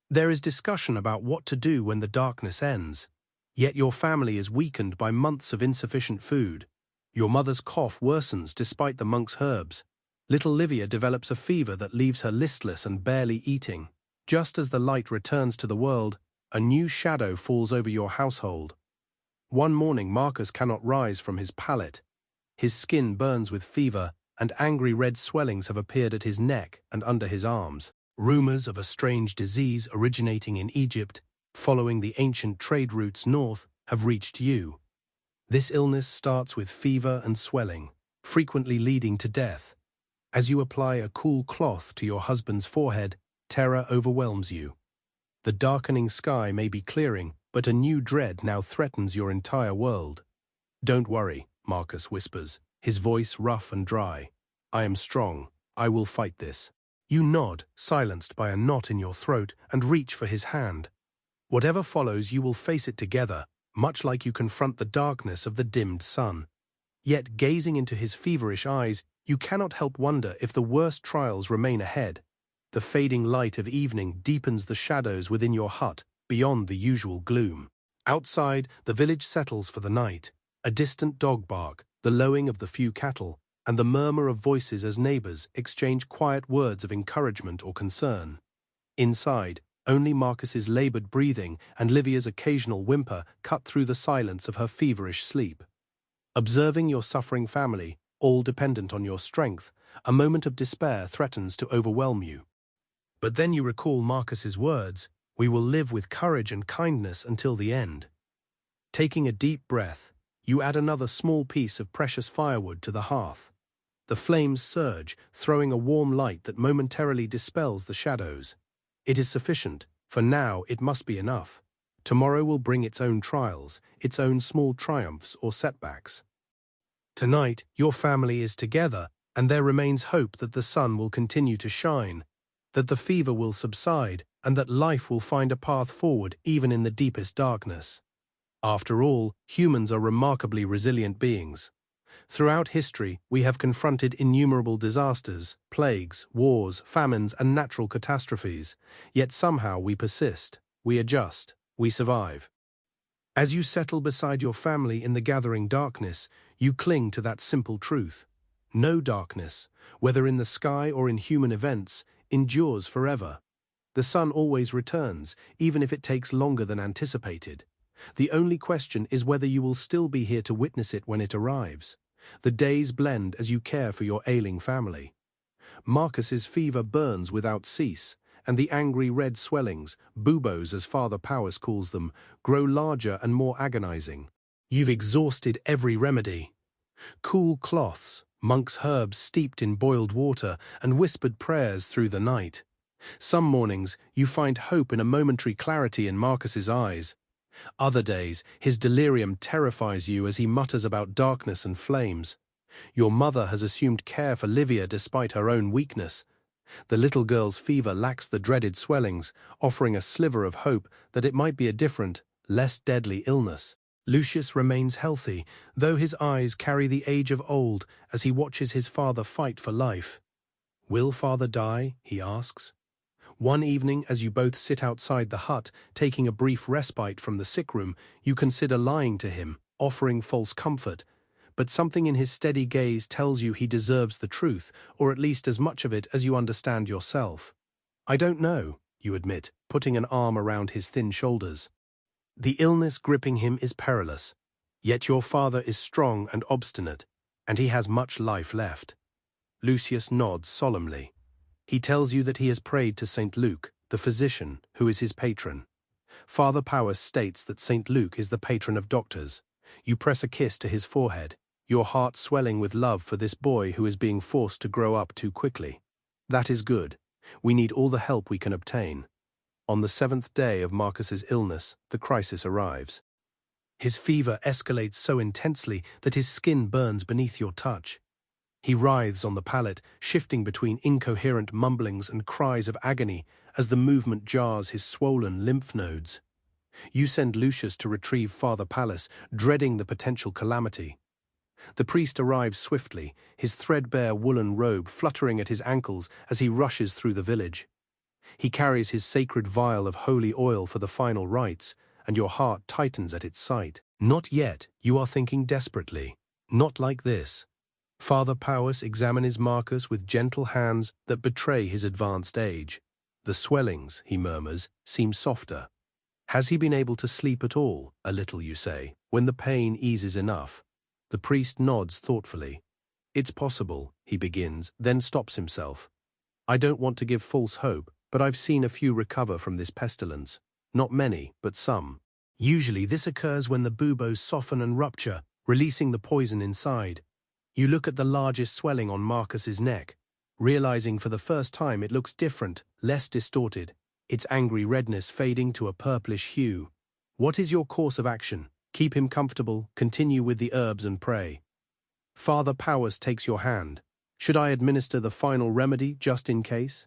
There is discussion about what to do when the darkness ends. Yet your family is weakened by months of insufficient food. Your mother's cough worsens despite the monk's herbs. Little Livia develops a fever that leaves her listless and barely eating. Just as the light returns to the world, a new shadow falls over your household. One morning Marcus cannot rise from his pallet. His skin burns with fever, and angry red swellings have appeared at his neck and under his arms. Rumors of a strange disease originating in Egypt, following the ancient trade routes north, have reached you. This illness starts with fever and swelling, frequently leading to death. As you apply a cool cloth to your husband's forehead, terror overwhelms you. The darkening sky may be clearing, but a new dread now threatens your entire world. "Don't worry," Marcus whispers, his voice rough and dry. "I am strong. I will fight this." You nod, silenced by a knot in your throat, and reach for his hand. Whatever follows, you will face it together, much like you confront the darkness of the dimmed sun. Yet, gazing into his feverish eyes, you cannot help wonder if the worst trials remain ahead. The fading light of evening deepens the shadows within your hut, beyond the usual gloom. Outside, the village settles for the night. A distant dog bark, the lowing of the few cattle, and the murmur of voices as neighbors exchange quiet words of encouragement or concern. Inside, only Marcus's labored breathing and Livia's occasional whimper cut through the silence of her feverish sleep. Observing your suffering family, all dependent on your strength, a moment of despair threatens to overwhelm you. But then you recall Marcus's words, "We will live with courage and kindness until the end." Taking a deep breath, you add another small piece of precious firewood to the hearth. The flames surge, throwing a warm light that momentarily dispels the shadows. It is sufficient, for now it must be enough. Tomorrow will bring its own trials, its own small triumphs or setbacks. Tonight, your family is together, and there remains hope that the sun will continue to shine, that the fever will subside, and that life will find a path forward even in the deepest darkness. After all, humans are remarkably resilient beings. Throughout history, we have confronted innumerable disasters, plagues, wars, famines, and natural catastrophes, yet somehow we persist, we adjust, we survive. As you settle beside your family in the gathering darkness, you cling to that simple truth. No darkness, whether in the sky or in human events, endures forever. The sun always returns, even if it takes longer than anticipated. The only question is whether you will still be here to witness it when it arrives. The days blend as you care for your ailing family. Marcus's fever burns without cease, and the angry red swellings, buboes as Father Powers calls them, grow larger and more agonizing. You've exhausted every remedy. Cool cloths, monk's herbs steeped in boiled water, and whispered prayers through the night. Some mornings, you find hope in a momentary clarity in Marcus's eyes. Other days, his delirium terrifies you as he mutters about darkness and flames. Your mother has assumed care for Livia despite her own weakness. The little girl's fever lacks the dreaded swellings, offering a sliver of hope that it might be a different, less deadly illness. Lucius remains healthy, though his eyes carry the age of old as he watches his father fight for life. "Will father die?" he asks. One evening, as you both sit outside the hut, taking a brief respite from the sick room, you consider lying to him, offering false comfort. But something in his steady gaze tells you he deserves the truth, or at least as much of it as you understand yourself. "I don't know," you admit, putting an arm around his thin shoulders. The illness gripping him is perilous, yet your father is strong and obstinate, and he has much life left. Lucius nods solemnly. He tells you that he has prayed to St. Luke, the physician, who is his patron. Father Powers states that St. Luke is the patron of doctors. You press a kiss to his forehead, your heart swelling with love for this boy who is being forced to grow up too quickly. That is good. We need all the help we can obtain. On the 7th day of Marcus's illness, the crisis arrives. His fever escalates so intensely that his skin burns beneath your touch. He writhes on the pallet, shifting between incoherent mumblings and cries of agony as the movement jars his swollen lymph nodes. You send Lucius to retrieve Father Pallas, dreading the potential calamity. The priest arrives swiftly, his threadbare woolen robe fluttering at his ankles as he rushes through the village. He carries his sacred vial of holy oil for the final rites, and your heart tightens at its sight. Not yet, you are thinking desperately. Not like this. Father Powers examines Marcus with gentle hands that betray his advanced age. The swellings, he murmurs, seem softer. Has he been able to sleep at all? A little, you say, when the pain eases enough. The priest nods thoughtfully. It's possible, he begins, then stops himself. I don't want to give false hope, but I've seen a few recover from this pestilence. Not many, but some. Usually this occurs when the buboes soften and rupture, releasing the poison inside. You look at the largest swelling on Marcus's neck, realizing for the first time it looks different, less distorted, its angry redness fading to a purplish hue. What is your course of action? Keep him comfortable, continue with the herbs and pray. Father Powers takes your hand. Should I administer the final remedy just in case?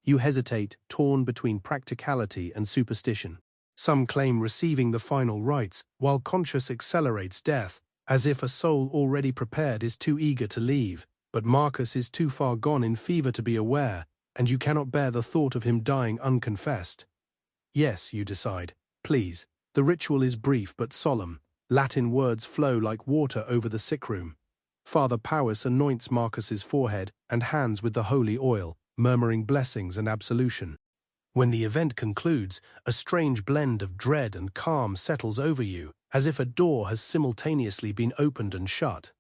You hesitate, torn between practicality and superstition. Some claim receiving the final rites, while conscience accelerates death, as if a soul already prepared is too eager to leave. But Marcus is too far gone in fever to be aware, and you cannot bear the thought of him dying unconfessed. Yes, you decide. Please. The ritual is brief but solemn. Latin words flow like water over the sick room. Father Powers anoints Marcus's forehead and hands with the holy oil, murmuring blessings and absolution. When the event concludes, a strange blend of dread and calm settles over you, as if a door has simultaneously been opened and shut.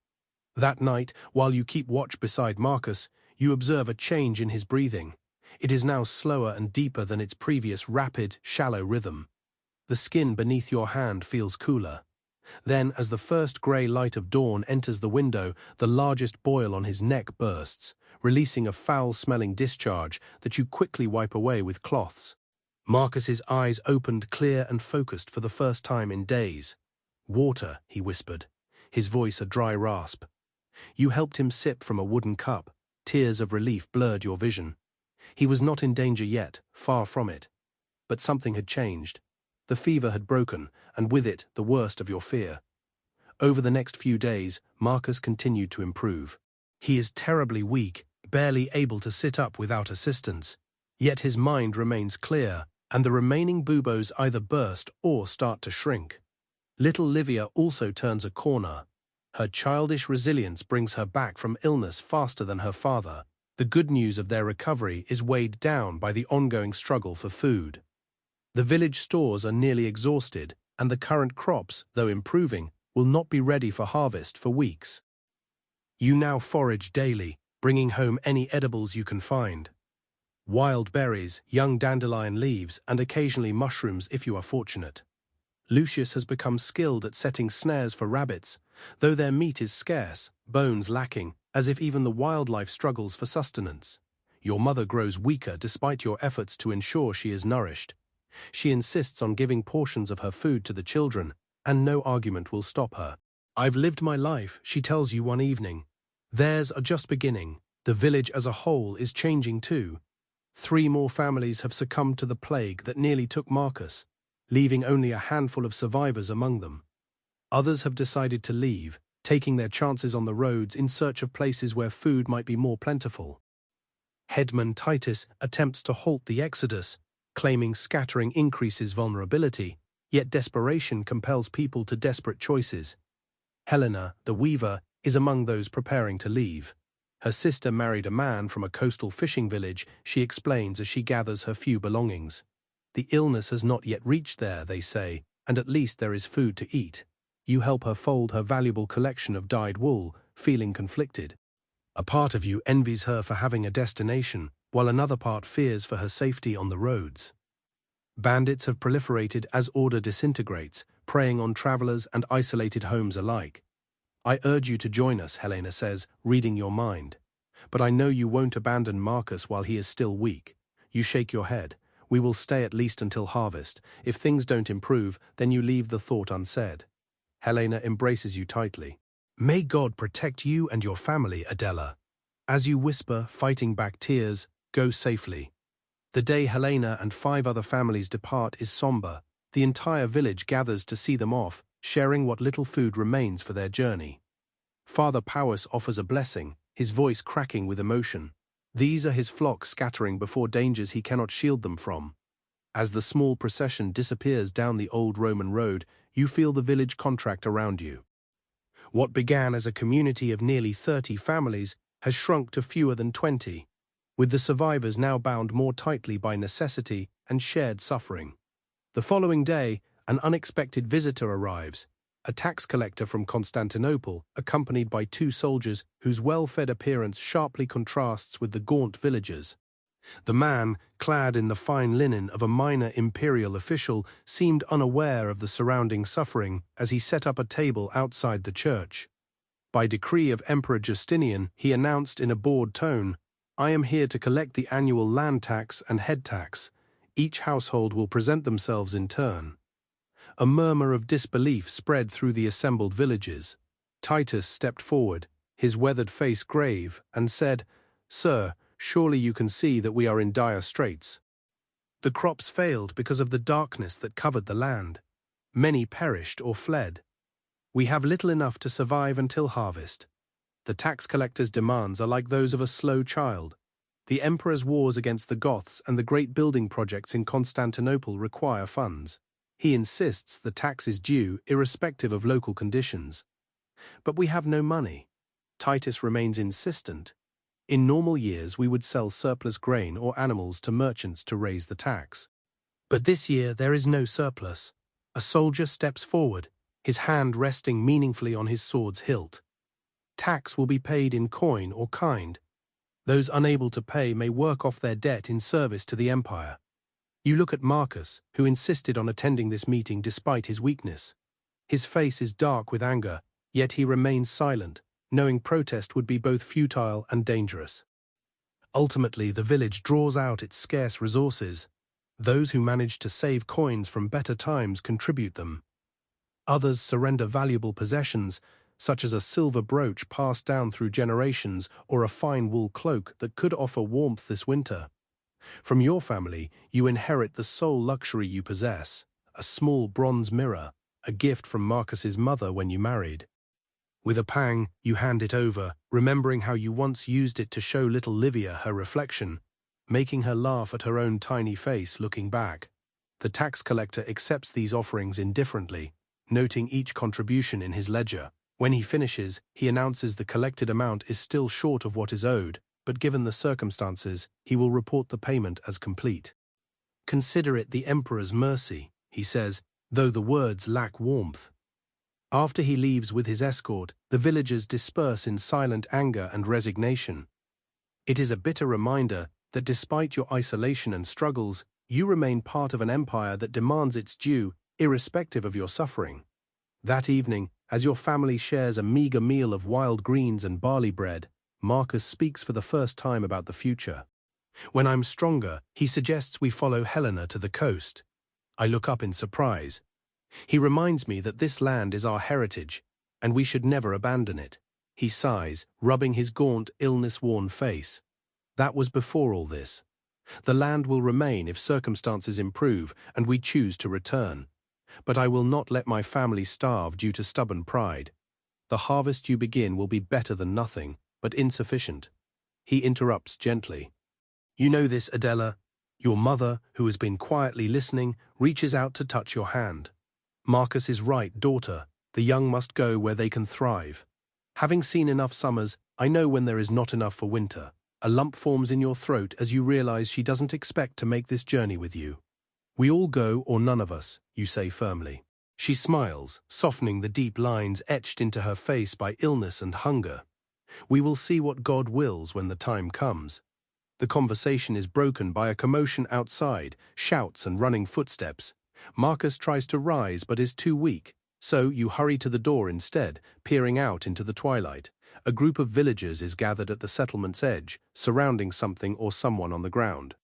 That night, while you keep watch beside Marcus, you observe a change in his breathing. It is now slower and deeper than its previous rapid, shallow rhythm. The skin beneath your hand feels cooler. Then, as the first grey light of dawn enters the window, the largest boil on his neck bursts, releasing a foul-smelling discharge that you quickly wipe away with cloths. Marcus's eyes opened clear and focused for the first time in days. "Water," he whispered, his voice a dry rasp. You helped him sip from a wooden cup. Tears of relief blurred your vision. He was not in danger yet, far from it. But something had changed. The fever had broken, and with it the worst of your fear. Over the next few days, Marcus continued to improve. He is terribly weak, barely able to sit up without assistance. Yet his mind remains clear, and the remaining buboes either burst or start to shrink. Little Livia also turns a corner. Her childish resilience brings her back from illness faster than her father. The good news of their recovery is weighed down by the ongoing struggle for food. The village stores are nearly exhausted, and the current crops, though improving, will not be ready for harvest for weeks. You now forage daily, bringing home any edibles you can find. Wild berries, young dandelion leaves, and occasionally mushrooms if you are fortunate. Lucius has become skilled at setting snares for rabbits, though their meat is scarce, bones lacking, as if even the wildlife struggles for sustenance. Your mother grows weaker despite your efforts to ensure she is nourished. She insists on giving portions of her food to the children, and no argument will stop her. "I've lived my life," she tells you one evening. "Theirs are just beginning. The village as a whole is changing too. 3 more families have succumbed to the plague that nearly took Marcus, leaving only a handful of survivors among them. Others have decided to leave, taking their chances on the roads in search of places where food might be more plentiful. Headman Titus attempts to halt the exodus, claiming scattering increases vulnerability, yet desperation compels people to desperate choices. Helena, the weaver, is among those preparing to leave. Her sister married a man from a coastal fishing village, she explains as she gathers her few belongings. The illness has not yet reached there, they say, and at least there is food to eat. You help her fold her valuable collection of dyed wool, feeling conflicted. A part of you envies her for having a destination, while another part fears for her safety on the roads. Bandits have proliferated as order disintegrates, preying on travelers and isolated homes alike. I urge you to join us, Helena says, reading your mind. But I know you won't abandon Marcus while he is still weak. You shake your head. We will stay at least until harvest. If things don't improve, then you leave the thought unsaid. Helena embraces you tightly. May God protect you and your family, Adela. As you whisper, fighting back tears, go safely. The day Helena and 5 other families depart is somber. The entire village gathers to see them off, sharing what little food remains for their journey. Father Powys offers a blessing, his voice cracking with emotion. These are his flock scattering before dangers he cannot shield them from. As the small procession disappears down the old Roman road, you feel the village contract around you. What began as a community of nearly 30 families has shrunk to fewer than 20, with the survivors now bound more tightly by necessity and shared suffering. The following day, an unexpected visitor arrives, a tax collector from Constantinople, accompanied by 2 soldiers whose well-fed appearance sharply contrasts with the gaunt villagers. The man, clad in the fine linen of a minor imperial official, seemed unaware of the surrounding suffering as he set up a table outside the church. By decree of Emperor Justinian, he announced in a bored tone, "I am here to collect the annual land tax and head tax. Each household will present themselves in turn." A murmur of disbelief spread through the assembled villages. Titus stepped forward, his weathered face grave, and said, "Sir, surely you can see that we are in dire straits. The crops failed because of the darkness that covered the land. Many perished or fled. We have little enough to survive until harvest. The tax collector's demands are like those of a slow child. The emperor's wars against the Goths and the great building projects in Constantinople require funds. He insists the tax is due, irrespective of local conditions. But we have no money." Titus remains insistent. In normal years, we would sell surplus grain or animals to merchants to raise the tax. But this year, there is no surplus. A soldier steps forward, his hand resting meaningfully on his sword's hilt. Tax will be paid in coin or kind. Those unable to pay may work off their debt in service to the empire. You look at Marcus, who insisted on attending this meeting despite his weakness. His face is dark with anger, yet he remains silent, knowing protest would be both futile and dangerous. Ultimately, the village draws out its scarce resources. Those who manage to save coins from better times contribute them. Others surrender valuable possessions, such as a silver brooch passed down through generations or a fine wool cloak that could offer warmth this winter. From your family, you inherit the sole luxury you possess, a small bronze mirror, a gift from Marcus's mother when you married. With a pang, you hand it over, remembering how you once used it to show little Livia her reflection, making her laugh at her own tiny face looking back. The tax collector accepts these offerings indifferently, noting each contribution in his ledger. When he finishes, he announces the collected amount is still short of what is owed, but given the circumstances, he will report the payment as complete. "Consider it the emperor's mercy," he says, though the words lack warmth. After he leaves with his escort, the villagers disperse in silent anger and resignation. It is a bitter reminder that despite your isolation and struggles, you remain part of an empire that demands its due, irrespective of your suffering. That evening, as your family shares a meager meal of wild greens and barley bread, Marcus speaks for the first time about the future. "When I'm stronger," he suggests we follow Helena to the coast. I look up in surprise. He reminds me that this land is our heritage, and we should never abandon it. He sighs, rubbing his gaunt, illness-worn face. That was before all this. The land will remain if circumstances improve and we choose to return. But I will not let my family starve due to stubborn pride. The harvest you begin will be better than nothing, but insufficient." He interrupts gently. "You know this, Adela. Your mother, who has been quietly listening, reaches out to touch your hand. Marcus is right, daughter. The young must go where they can thrive. Having seen enough summers, I know when there is not enough for winter. A lump forms in your throat as you realize she doesn't expect to make this journey with you. We all go or none of us, you say firmly. She smiles, softening the deep lines etched into her face by illness and hunger. We will see what God wills when the time comes. The conversation is broken by a commotion outside, shouts and running footsteps. Marcus tries to rise but is too weak, so you hurry to the door instead, peering out into the twilight. A group of villagers is gathered at the settlement's edge, surrounding something or someone on the ground.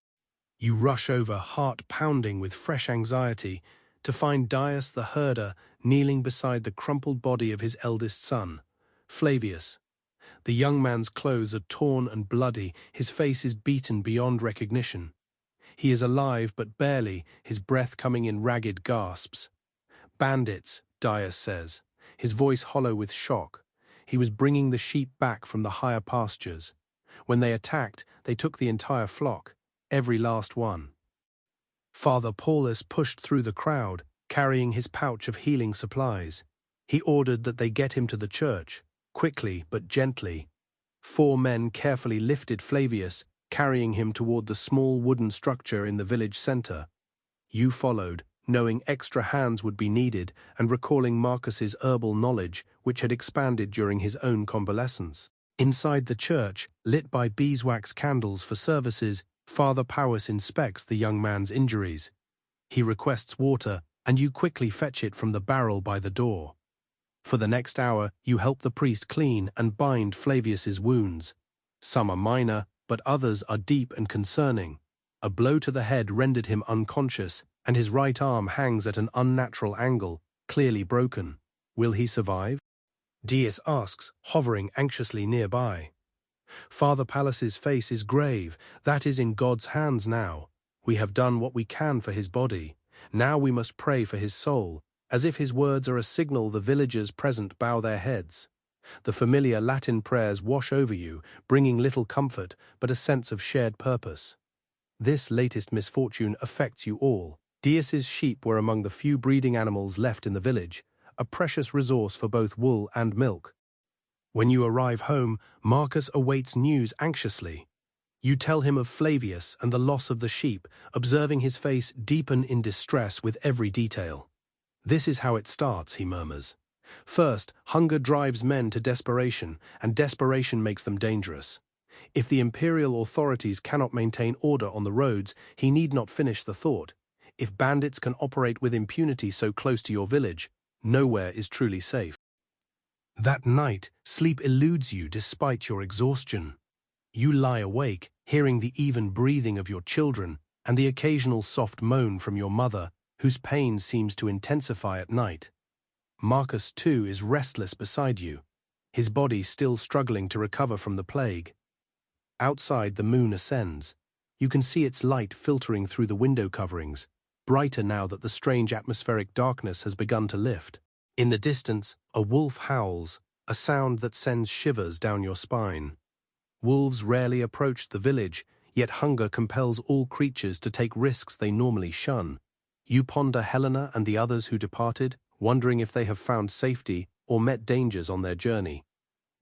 You rush over, heart pounding with fresh anxiety, to find Dias the herder kneeling beside the crumpled body of his eldest son, Flavius. The young man's clothes are torn and bloody, his face is beaten beyond recognition. He is alive but barely, his breath coming in ragged gasps. Bandits, Dias says, his voice hollow with shock. He was bringing the sheep back from the higher pastures. When they attacked, they took the entire flock, every last one. Father Paulus pushed through the crowd, carrying his pouch of healing supplies. He ordered that they get him to the church, quickly but gently. 4 men carefully lifted Flavius, carrying him toward the small wooden structure in the village center. You followed, knowing extra hands would be needed and recalling Marcus's herbal knowledge, which had expanded during his own convalescence. Inside the church, lit by beeswax candles for services, Father Powis inspects the young man's injuries. He requests water, and you quickly fetch it from the barrel by the door. For the next hour, you help the priest clean and bind Flavius's wounds. Some are minor, but others are deep and concerning. A blow to the head rendered him unconscious, and his right arm hangs at an unnatural angle, clearly broken. Will he survive? Dias asks, hovering anxiously nearby. Father Pallas's face is grave. That is in God's hands now. We have done what we can for his body. Now we must pray for his soul. As if his words are a signal, the villagers present bow their heads. The familiar Latin prayers wash over you, bringing little comfort, but a sense of shared purpose. This latest misfortune affects you all. Dias's sheep were among the few breeding animals left in the village, a precious resource for both wool and milk. When you arrive home, Marcus awaits news anxiously. You tell him of Flavius and the loss of the sheep, observing his face deepen in distress with every detail. This is how it starts, he murmurs. First, hunger drives men to desperation, and desperation makes them dangerous. If the imperial authorities cannot maintain order on the roads, he need not finish the thought. If bandits can operate with impunity so close to your village, nowhere is truly safe. That night, sleep eludes you despite your exhaustion. You lie awake, hearing the even breathing of your children and the occasional soft moan from your mother, whose pain seems to intensify at night. Marcus, too, is restless beside you, his body still struggling to recover from the plague. Outside, the moon ascends. You can see its light filtering through the window coverings, brighter now that the strange atmospheric darkness has begun to lift. In the distance, a wolf howls, a sound that sends shivers down your spine. Wolves rarely approach the village, yet hunger compels all creatures to take risks they normally shun. You ponder Helena and the others who departed, wondering if they have found safety or met dangers on their journey.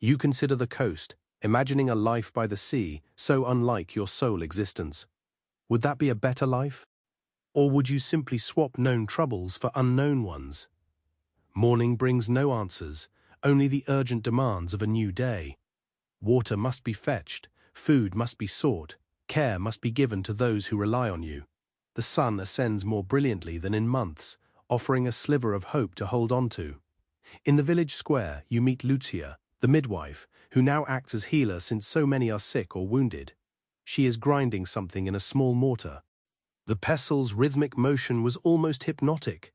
You consider the coast, imagining a life by the sea, so unlike your sole existence. Would that be a better life? Or would you simply swap known troubles for unknown ones? Morning brings no answers, only the urgent demands of a new day. Water must be fetched, food must be sought, care must be given to those who rely on you. The sun ascends more brilliantly than in months, offering a sliver of hope to hold on to. In the village square, you meet Lucia, the midwife, who now acts as healer since so many are sick or wounded. She is grinding something in a small mortar. The pestle's rhythmic motion was almost hypnotic.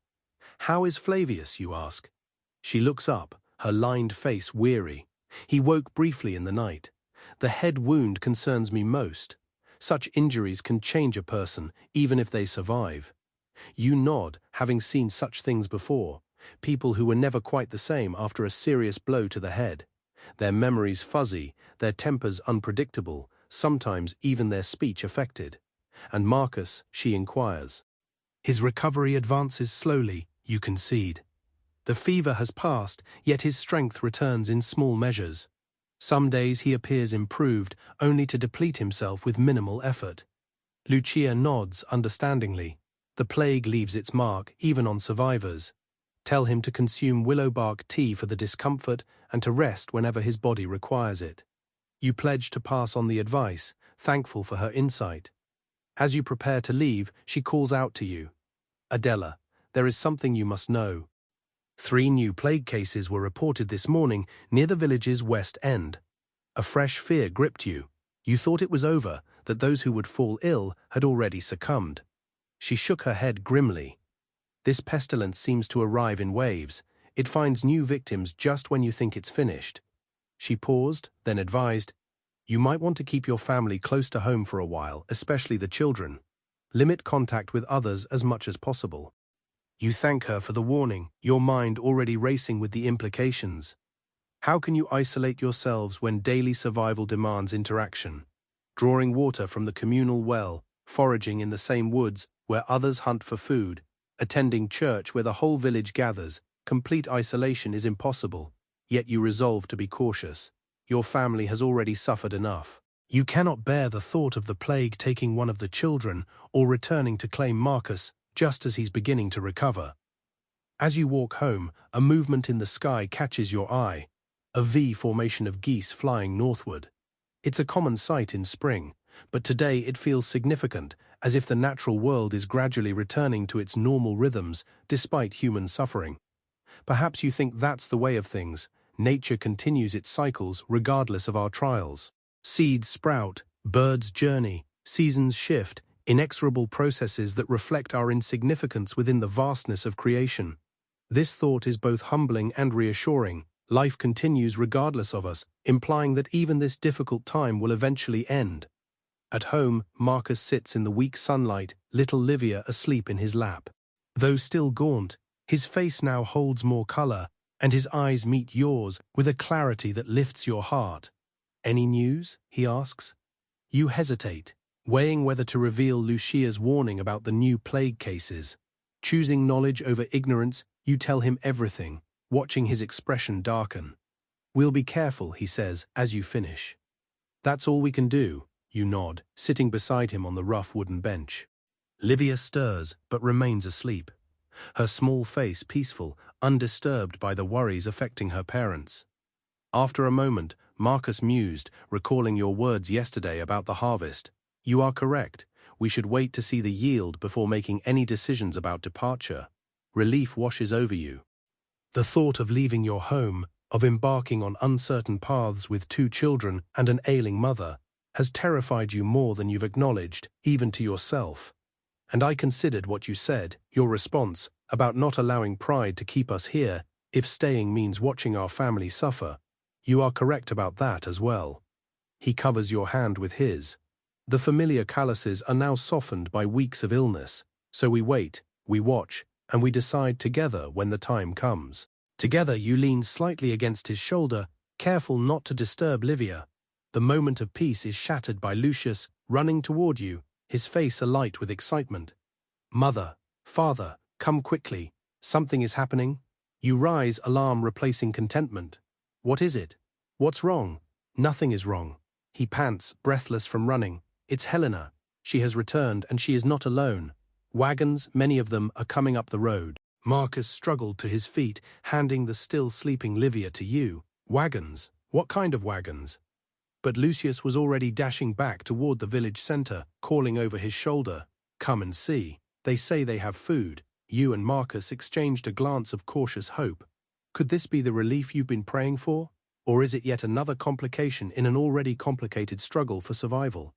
"How is Flavius?" you ask. She looks up, her lined face weary. "He woke briefly in the night. The head wound concerns me most. Such injuries can change a person, even if they survive." You nod, having seen such things before. People who were never quite the same after a serious blow to the head. Their memories fuzzy, their tempers unpredictable, sometimes even their speech affected. And Marcus, she inquires. His recovery advances slowly, you concede. The fever has passed, yet his strength returns in small measures. Some days he appears improved, only to deplete himself with minimal effort. Lucia nods understandingly. The plague leaves its mark, even on survivors. Tell him to consume willow bark tea for the discomfort and to rest whenever his body requires it. You pledge to pass on the advice, thankful for her insight. As you prepare to leave, she calls out to you. Adela, there is something you must know. 3 new plague cases were reported this morning near the village's west end. A fresh fear gripped you. You thought it was over, that those who would fall ill had already succumbed. She shook her head grimly. This pestilence seems to arrive in waves. It finds new victims just when you think it's finished. She paused, then advised, you might want to keep your family close to home for a while, especially the children. Limit contact with others as much as possible. You thank her for the warning, your mind already racing with the implications. How can you isolate yourselves when daily survival demands interaction? Drawing water from the communal well, foraging in the same woods where others hunt for food, attending church where the whole village gathers, complete isolation is impossible, yet you resolve to be cautious. Your family has already suffered enough. You cannot bear the thought of the plague taking one of the children or returning to claim Marcus just as he's beginning to recover. As you walk home, a movement in the sky catches your eye, a V formation of geese flying northward. It's a common sight in spring, but today it feels significant, as if the natural world is gradually returning to its normal rhythms despite human suffering. Perhaps you think that's the way of things. Nature continues its cycles regardless of our trials. Seeds sprout, birds journey, seasons shift, inexorable processes that reflect our insignificance within the vastness of creation. This thought is both humbling and reassuring. Life continues regardless of us, implying that even this difficult time will eventually end. At home, Marcus sits in the weak sunlight, little Livia asleep in his lap. Though still gaunt, his face now holds more color, and his eyes meet yours with a clarity that lifts your heart. Any news? He asks. You hesitate, weighing whether to reveal Lucia's warning about the new plague cases. Choosing knowledge over ignorance, you tell him everything, watching his expression darken. We'll be careful, he says, as you finish. That's all we can do, you nod, sitting beside him on the rough wooden bench. Livia stirs, but remains asleep. Her small face peaceful, undisturbed by the worries affecting her parents. After a moment, Marcus mused, recalling your words yesterday about the harvest. You are correct. We should wait to see the yield before making any decisions about departure. Relief washes over you. The thought of leaving your home, of embarking on uncertain paths with 2 children and an ailing mother, has terrified you more than you've acknowledged, even to yourself. And I considered what you said, your response, about not allowing pride to keep us here, if staying means watching our family suffer. You are correct about that as well. He covers your hand with his. The familiar calluses are now softened by weeks of illness, so we wait, we watch, and we decide together when the time comes. Together you lean slightly against his shoulder, careful not to disturb Livia. The moment of peace is shattered by Lucius running toward you, his face alight with excitement. Mother, father, come quickly. Something is happening. You rise, alarm replacing contentment. What is it? What's wrong? Nothing is wrong. He pants, breathless from running. It's Helena. She has returned, and she is not alone. Wagons, many of them, are coming up the road. Marcus struggled to his feet, handing the still sleeping Livia to you. Wagons? What kind of wagons? But Lucius was already dashing back toward the village center, calling over his shoulder. Come and see. They say they have food. You and Marcus exchanged a glance of cautious hope. Could this be the relief you've been praying for? Or is it yet another complication in an already complicated struggle for survival?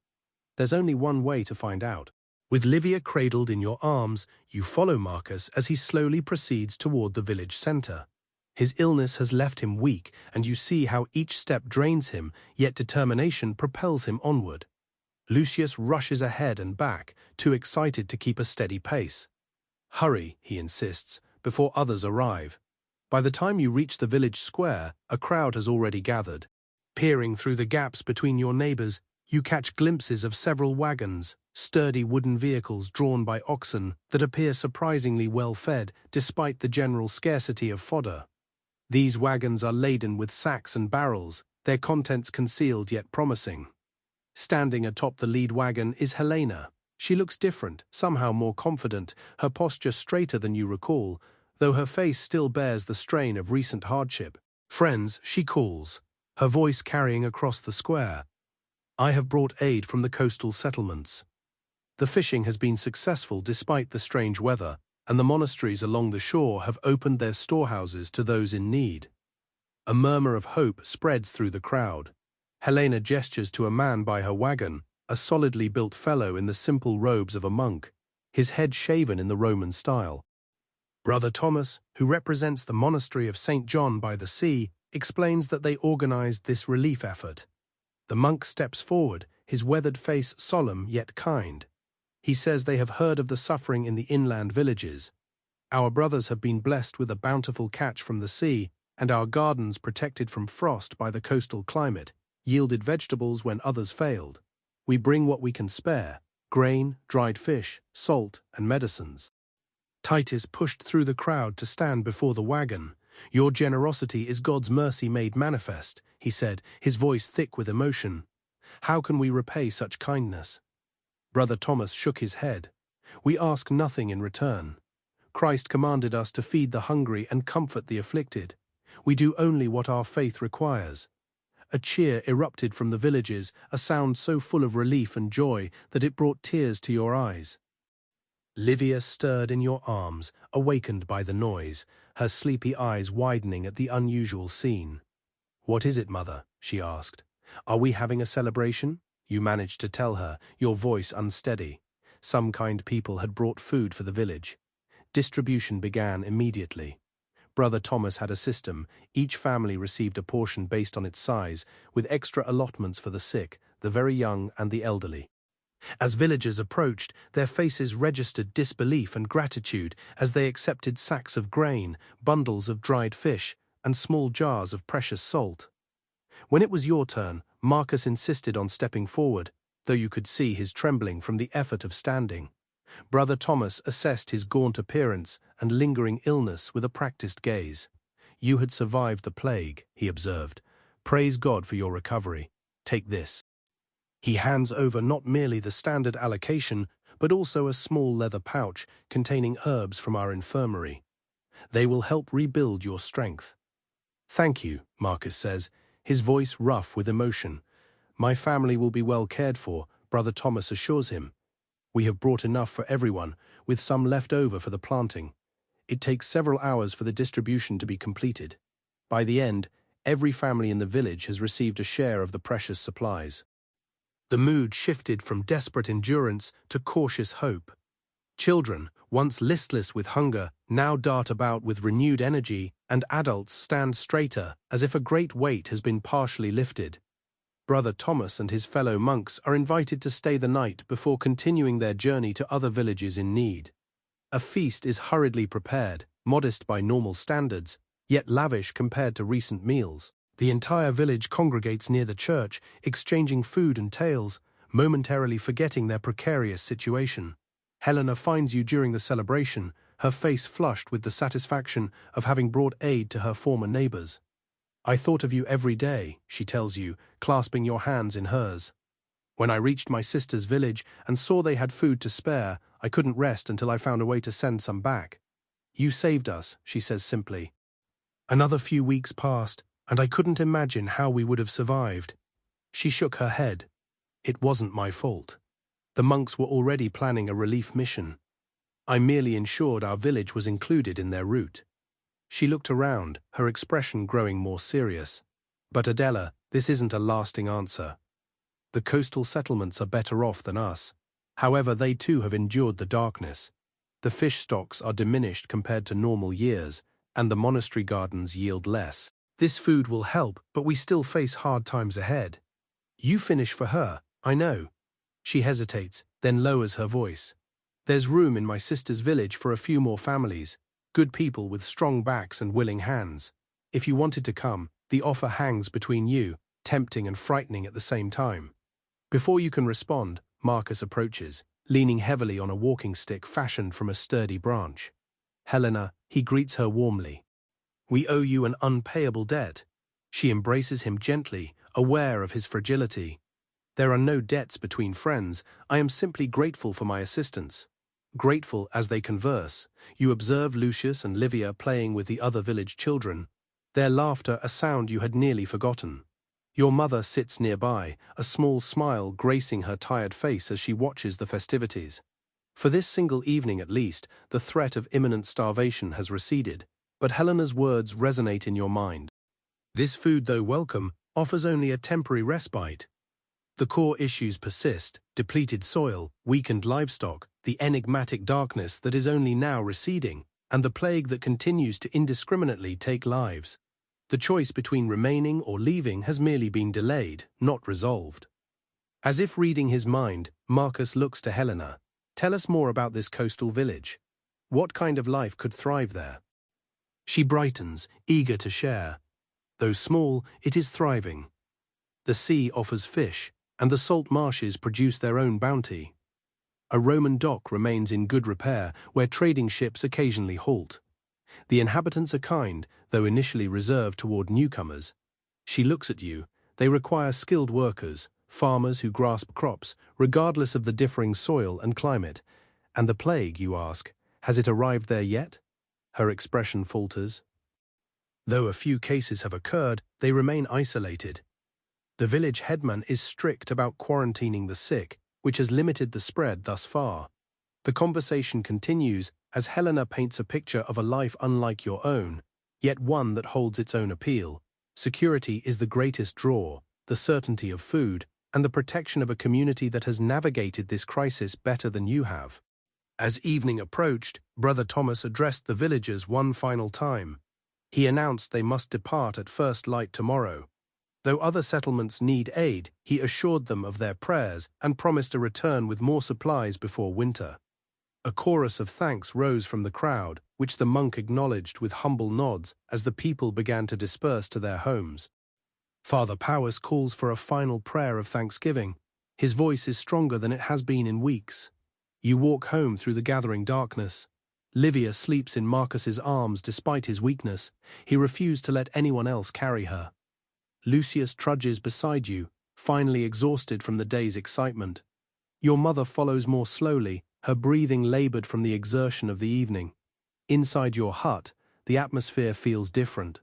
There's only one way to find out. With Livia cradled in your arms, you follow Marcus as he slowly proceeds toward the village center. His illness has left him weak, and you see how each step drains him, yet determination propels him onward. Lucius rushes ahead and back, too excited to keep a steady pace. Hurry, he insists, before others arrive. By the time you reach the village square, a crowd has already gathered. Peering through the gaps between your neighbors, you catch glimpses of several wagons, sturdy wooden vehicles drawn by oxen that appear surprisingly well fed despite the general scarcity of fodder. These wagons are laden with sacks and barrels, their contents concealed yet promising. Standing atop the lead wagon is Helena. She looks different, somehow more confident, her posture straighter than you recall, though her face still bears the strain of recent hardship. "Friends," she calls, her voice carrying across the square. "I have brought aid from the coastal settlements. The fishing has been successful despite the strange weather, and the monasteries along the shore have opened their storehouses to those in need." A murmur of hope spreads through the crowd. Helena gestures to a man by her wagon, a solidly built fellow in the simple robes of a monk, his head shaven in the Roman style. Brother Thomas, who represents the monastery of St. John by the Sea, explains that they organized this relief effort. The monk steps forward, his weathered face solemn yet kind. He says they have heard of the suffering in the inland villages. "Our brothers have been blessed with a bountiful catch from the sea, and our gardens, protected from frost by the coastal climate, yielded vegetables when others failed. We bring what we can spare: grain, dried fish, salt, and medicines." Titus pushed through the crowd to stand before the wagon. "Your generosity is God's mercy made manifest," he said, his voice thick with emotion. "How can we repay such kindness?" Brother Thomas shook his head. "We ask nothing in return. Christ commanded us to feed the hungry and comfort the afflicted. We do only what our faith requires." A cheer erupted from the villages, a sound so full of relief and joy that it brought tears to your eyes. Livia stirred in your arms, awakened by the noise, her sleepy eyes widening at the unusual scene. "What is it, mother?" she asked. "Are we having a celebration?" You managed to tell her, your voice unsteady. Some kind people had brought food for the village. Distribution began immediately. Brother Thomas had a system. Each family received a portion based on its size, with extra allotments for the sick, the very young, and the elderly. As villagers approached, their faces registered disbelief and gratitude as they accepted sacks of grain, bundles of dried fish, and small jars of precious salt. When it was your turn, Marcus insisted on stepping forward, though you could see his trembling from the effort of standing. Brother Thomas assessed his gaunt appearance and lingering illness with a practiced gaze. "You had survived the plague," he observed. "Praise God for your recovery. Take this." He hands over not merely the standard allocation, but also a small leather pouch containing herbs from our infirmary. "They will help rebuild your strength." "Thank you," Marcus says, his voice rough with emotion. "My family will be well cared for," Brother Thomas assures him. "We have brought enough for everyone, with some left over for the planting. It takes several hours for the distribution to be completed. By the end, every family in the village has received a share of the precious supplies." The mood shifted from desperate endurance to cautious hope. Children, once listless with hunger, now dart about with renewed energy, and adults stand straighter, as if a great weight has been partially lifted. Brother Thomas and his fellow monks are invited to stay the night before continuing their journey to other villages in need. A feast is hurriedly prepared, modest by normal standards, yet lavish compared to recent meals. The entire village congregates near the church, exchanging food and tales, momentarily forgetting their precarious situation. Helena finds you during the celebration, her face flushed with the satisfaction of having brought aid to her former neighbors. "I thought of you every day," she tells you, clasping your hands in hers. "When I reached my sister's village and saw they had food to spare, I couldn't rest until I found a way to send some back. You saved us," she says simply. "Another few weeks passed, and I couldn't imagine how we would have survived." She shook her head. "It wasn't my fault. The monks were already planning a relief mission. I merely ensured our village was included in their route." She looked around, her expression growing more serious. "But Adela, this isn't a lasting answer. The coastal settlements are better off than us. However, they too have endured the darkness. The fish stocks are diminished compared to normal years, and the monastery gardens yield less. This food will help, but we still face hard times ahead. You finish for her, I know." She hesitates, then lowers her voice. "There's room in my sister's village for a few more families, good people with strong backs and willing hands. If you wanted to come, the offer hangs between you, tempting and frightening at the same time." Before you can respond, Marcus approaches, leaning heavily on a walking stick fashioned from a sturdy branch. "Helena," he greets her warmly. "We owe you an unpayable debt." She embraces him gently, aware of his fragility. There are no debts between friends. I am simply grateful for my assistance. Grateful as they converse, you observe Lucius and Livia playing with the other village children, their laughter a sound you had nearly forgotten. Your mother sits nearby, a small smile gracing her tired face as she watches the festivities. For this single evening at least, the threat of imminent starvation has receded, but Helena's words resonate in your mind. This food, though welcome, offers only a temporary respite. The core issues persist: depleted soil, weakened livestock, the enigmatic darkness that is only now receding, and the plague that continues to indiscriminately take lives. The choice between remaining or leaving has merely been delayed, not resolved. As if reading his mind, Marcus looks to Helena. Tell us more about this coastal village. What kind of life could thrive there? She brightens, eager to share. Though small, it is thriving. The sea offers fish, and the salt marshes produce their own bounty. A Roman dock remains in good repair, where trading ships occasionally halt. The inhabitants are kind, though initially reserved toward newcomers. She looks at you. They require skilled workers, farmers who grasp crops, regardless of the differing soil and climate. And the plague, you ask, has it arrived there yet? Her expression falters. Though a few cases have occurred, they remain isolated. The village headman is strict about quarantining the sick, which has limited the spread thus far. The conversation continues as Helena paints a picture of a life unlike your own, yet one that holds its own appeal. Security is the greatest draw, the certainty of food, and the protection of a community that has navigated this crisis better than you have. As evening approached, Brother Thomas addressed the villagers one final time. He announced they must depart at first light tomorrow. Though other settlements need aid, he assured them of their prayers and promised a return with more supplies before winter. A chorus of thanks rose from the crowd, which the monk acknowledged with humble nods as the people began to disperse to their homes. Father Powers calls for a final prayer of thanksgiving. His voice is stronger than it has been in weeks. You walk home through the gathering darkness. Livia sleeps in Marcus's arms despite his weakness. He refused to let anyone else carry her. Lucius trudges beside you, finally exhausted from the day's excitement. Your mother follows more slowly, her breathing labored from the exertion of the evening. Inside your hut, the atmosphere feels different.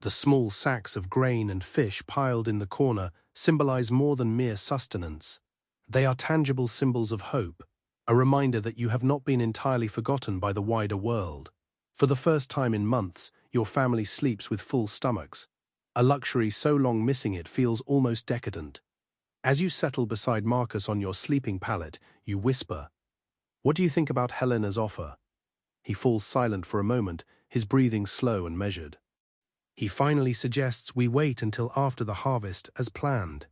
The small sacks of grain and fish piled in the corner symbolize more than mere sustenance. They are tangible symbols of hope, a reminder that you have not been entirely forgotten by the wider world. For the first time in months, your family sleeps with full stomachs. A luxury so long missing it feels almost decadent. As you settle beside Marcus on your sleeping pallet, you whisper, "What do you think about Helena's offer?" He falls silent for a moment, his breathing slow and measured. He finally suggests we wait until after the harvest as planned.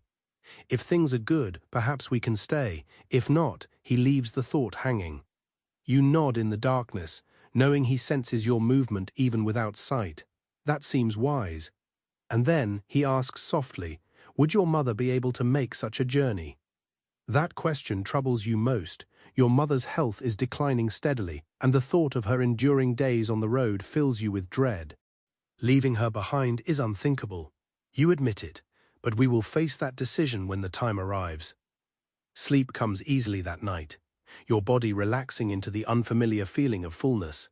If things are good, perhaps we can stay. If not, he leaves the thought hanging. You nod in the darkness, knowing he senses your movement even without sight. That seems wise. And then he asks softly, "Would your mother be able to make such a journey?" That question troubles you most. Your mother's health is declining steadily, and the thought of her enduring days on the road fills you with dread. Leaving her behind is unthinkable. You admit it, but we will face that decision when the time arrives. Sleep comes easily that night, your body relaxing into the unfamiliar feeling of fullness.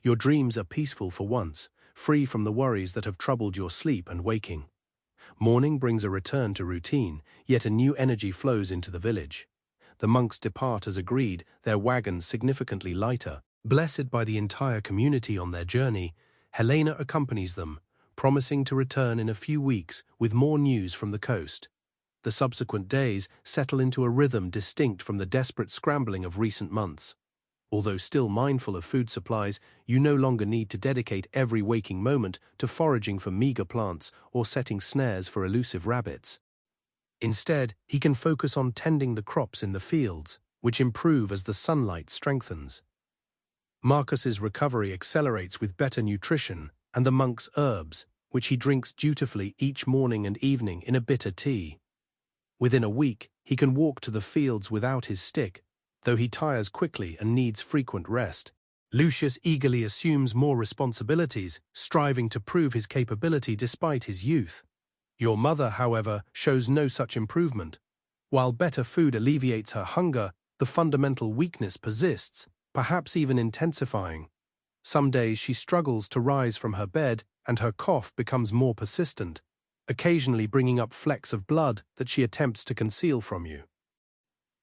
Your dreams are peaceful for once, free from the worries that have troubled your sleep and waking. Morning brings a return to routine, yet a new energy flows into the village. The monks depart as agreed, their wagons significantly lighter. Blessed by the entire community on their journey, Helena accompanies them, promising to return in a few weeks with more news from the coast. The subsequent days settle into a rhythm distinct from the desperate scrambling of recent months. Although still mindful of food supplies, you no longer need to dedicate every waking moment to foraging for meager plants or setting snares for elusive rabbits. Instead, he can focus on tending the crops in the fields, which improve as the sunlight strengthens. Marcus's recovery accelerates with better nutrition and the monk's herbs, which he drinks dutifully each morning and evening in a bitter tea. Within a week, he can walk to the fields without his stick, though he tires quickly and needs frequent rest. Lucius eagerly assumes more responsibilities, striving to prove his capability despite his youth. Your mother, however, shows no such improvement. While better food alleviates her hunger, the fundamental weakness persists, perhaps even intensifying. Some days she struggles to rise from her bed, and her cough becomes more persistent, occasionally bringing up flecks of blood that she attempts to conceal from you.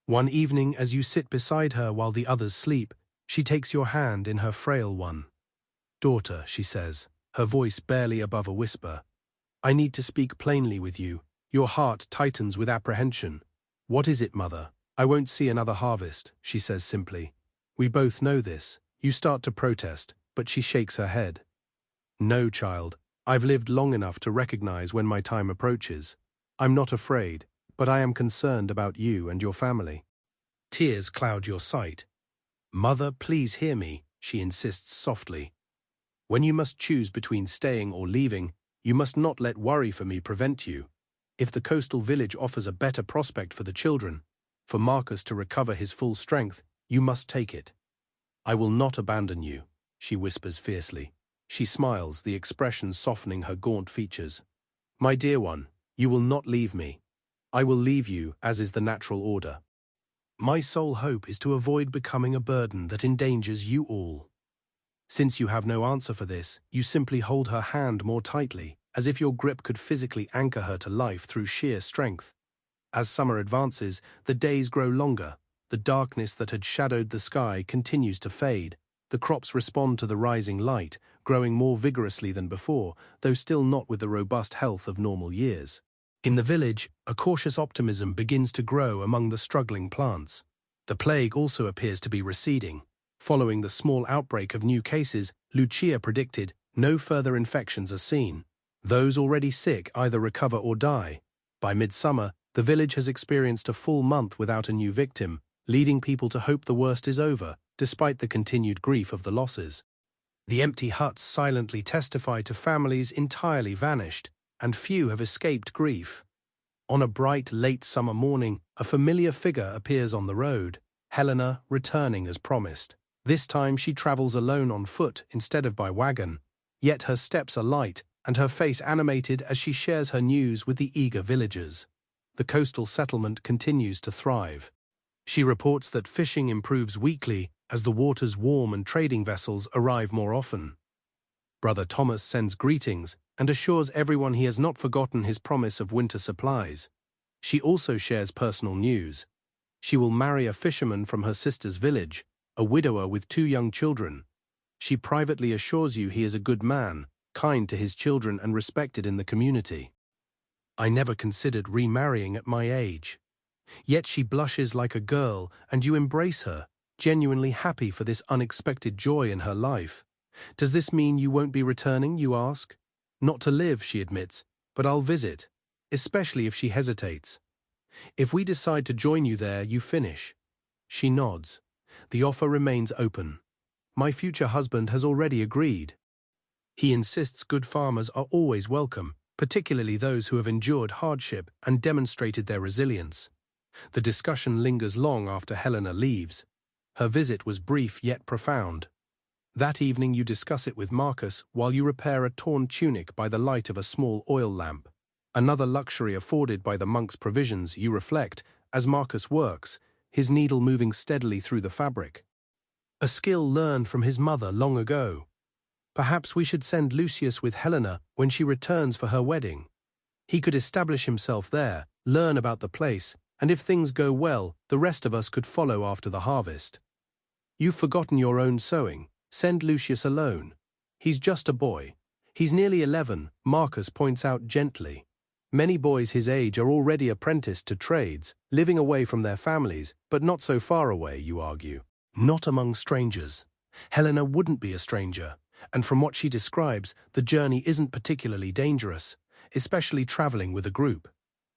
One evening, as you sit beside her while the others sleep, she takes your hand in her frail one. "Daughter," she says, her voice barely above a whisper, "I need to speak plainly with you." Your heart tightens with apprehension. "What is it, mother?" "I won't see another harvest," she says simply. "We both know this." You start to protest, but she shakes her head. "No, child. I've lived long enough to recognize when my time approaches. I'm not afraid, but I am concerned about you and your family." Tears cloud your sight. "Mother, please hear me," she insists softly. "When you must choose between staying or leaving, you must not let worry for me prevent you. If the coastal village offers a better prospect for the children, for Marcus to recover his full strength, you must take it. I will not abandon you," she whispers fiercely. She smiles, the expression softening her gaunt features. "My dear one, you will not leave me. I will leave you, as is the natural order. My sole hope is to avoid becoming a burden that endangers you all." Since you have no answer for this, you simply hold her hand more tightly, as if your grip could physically anchor her to life through sheer strength. As summer advances, the days grow longer. The darkness that had shadowed the sky continues to fade. The crops respond to the rising light, growing more vigorously than before, though still not with the robust health of normal years. In the village, a cautious optimism begins to grow among the struggling plants. The plague also appears to be receding. Following the small outbreak of new cases, Lucia predicted, no further infections are seen. Those already sick either recover or die. By midsummer, the village has experienced a full month without a new victim, leading people to hope the worst is over, despite the continued grief of the losses. The empty huts silently testify to families entirely vanished, and few have escaped grief. On a bright, late summer morning, a familiar figure appears on the road, Helena returning as promised. This time she travels alone on foot instead of by wagon, yet her steps are light and her face animated as she shares her news with the eager villagers. The coastal settlement continues to thrive. She reports that fishing improves weekly as the waters warm and trading vessels arrive more often. Brother Thomas sends greetings and assures everyone he has not forgotten his promise of winter supplies. She also shares personal news. She will marry a fisherman from her sister's village, a widower with 2 young children. She privately assures you he is a good man, kind to his children and respected in the community. "I never considered remarrying at my age." Yet she blushes like a girl, and you embrace her, genuinely happy for this unexpected joy in her life. "Does this mean you won't be returning?" you ask. "Not to live," she admits, "but I'll visit," especially if she hesitates. "If we decide to join you there, you finish." She nods. The offer remains open. "My future husband has already agreed." He insists good farmers are always welcome, particularly those who have endured hardship and demonstrated their resilience. The discussion lingers long after Helena leaves. Her visit was brief yet profound. That evening you discuss it with Marcus while you repair a torn tunic by the light of a small oil lamp. Another luxury afforded by the monk's provisions, you reflect, as Marcus works, his needle moving steadily through the fabric. A skill learned from his mother long ago. Perhaps we should send Lucius with Helena when she returns for her wedding. He could establish himself there, learn about the place, and if things go well, the rest of us could follow after the harvest. You've forgotten your own sewing. Send Lucius alone. He's just a boy. He's nearly 11, Marcus points out gently. Many boys his age are already apprenticed to trades, living away from their families, but not so far away, you argue. Not among strangers. Helena wouldn't be a stranger, and from what she describes, the journey isn't particularly dangerous, especially traveling with a group.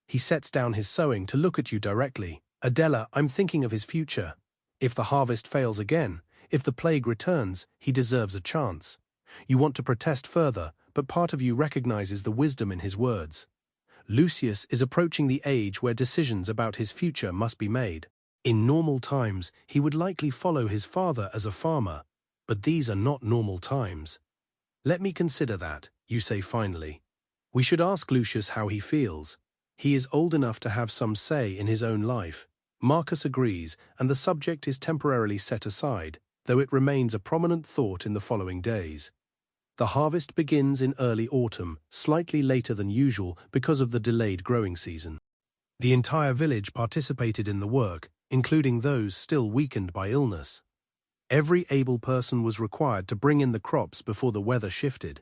He sets down his sewing to look at you directly. "Adela, I'm thinking of his future. If the harvest fails again, if the plague returns, he deserves a chance." You want to protest further, but part of you recognizes the wisdom in his words. Lucius is approaching the age where decisions about his future must be made. In normal times, he would likely follow his father as a farmer, but these are not normal times. "Let me consider that," you say finally. We should ask Lucius how he feels. He is old enough to have some say in his own life. Marcus agrees, and the subject is temporarily set aside, though it remains a prominent thought in the following days. The harvest begins in early autumn, slightly later than usual because of the delayed growing season. The entire village participated in the work, including those still weakened by illness. Every able person was required to bring in the crops before the weather shifted.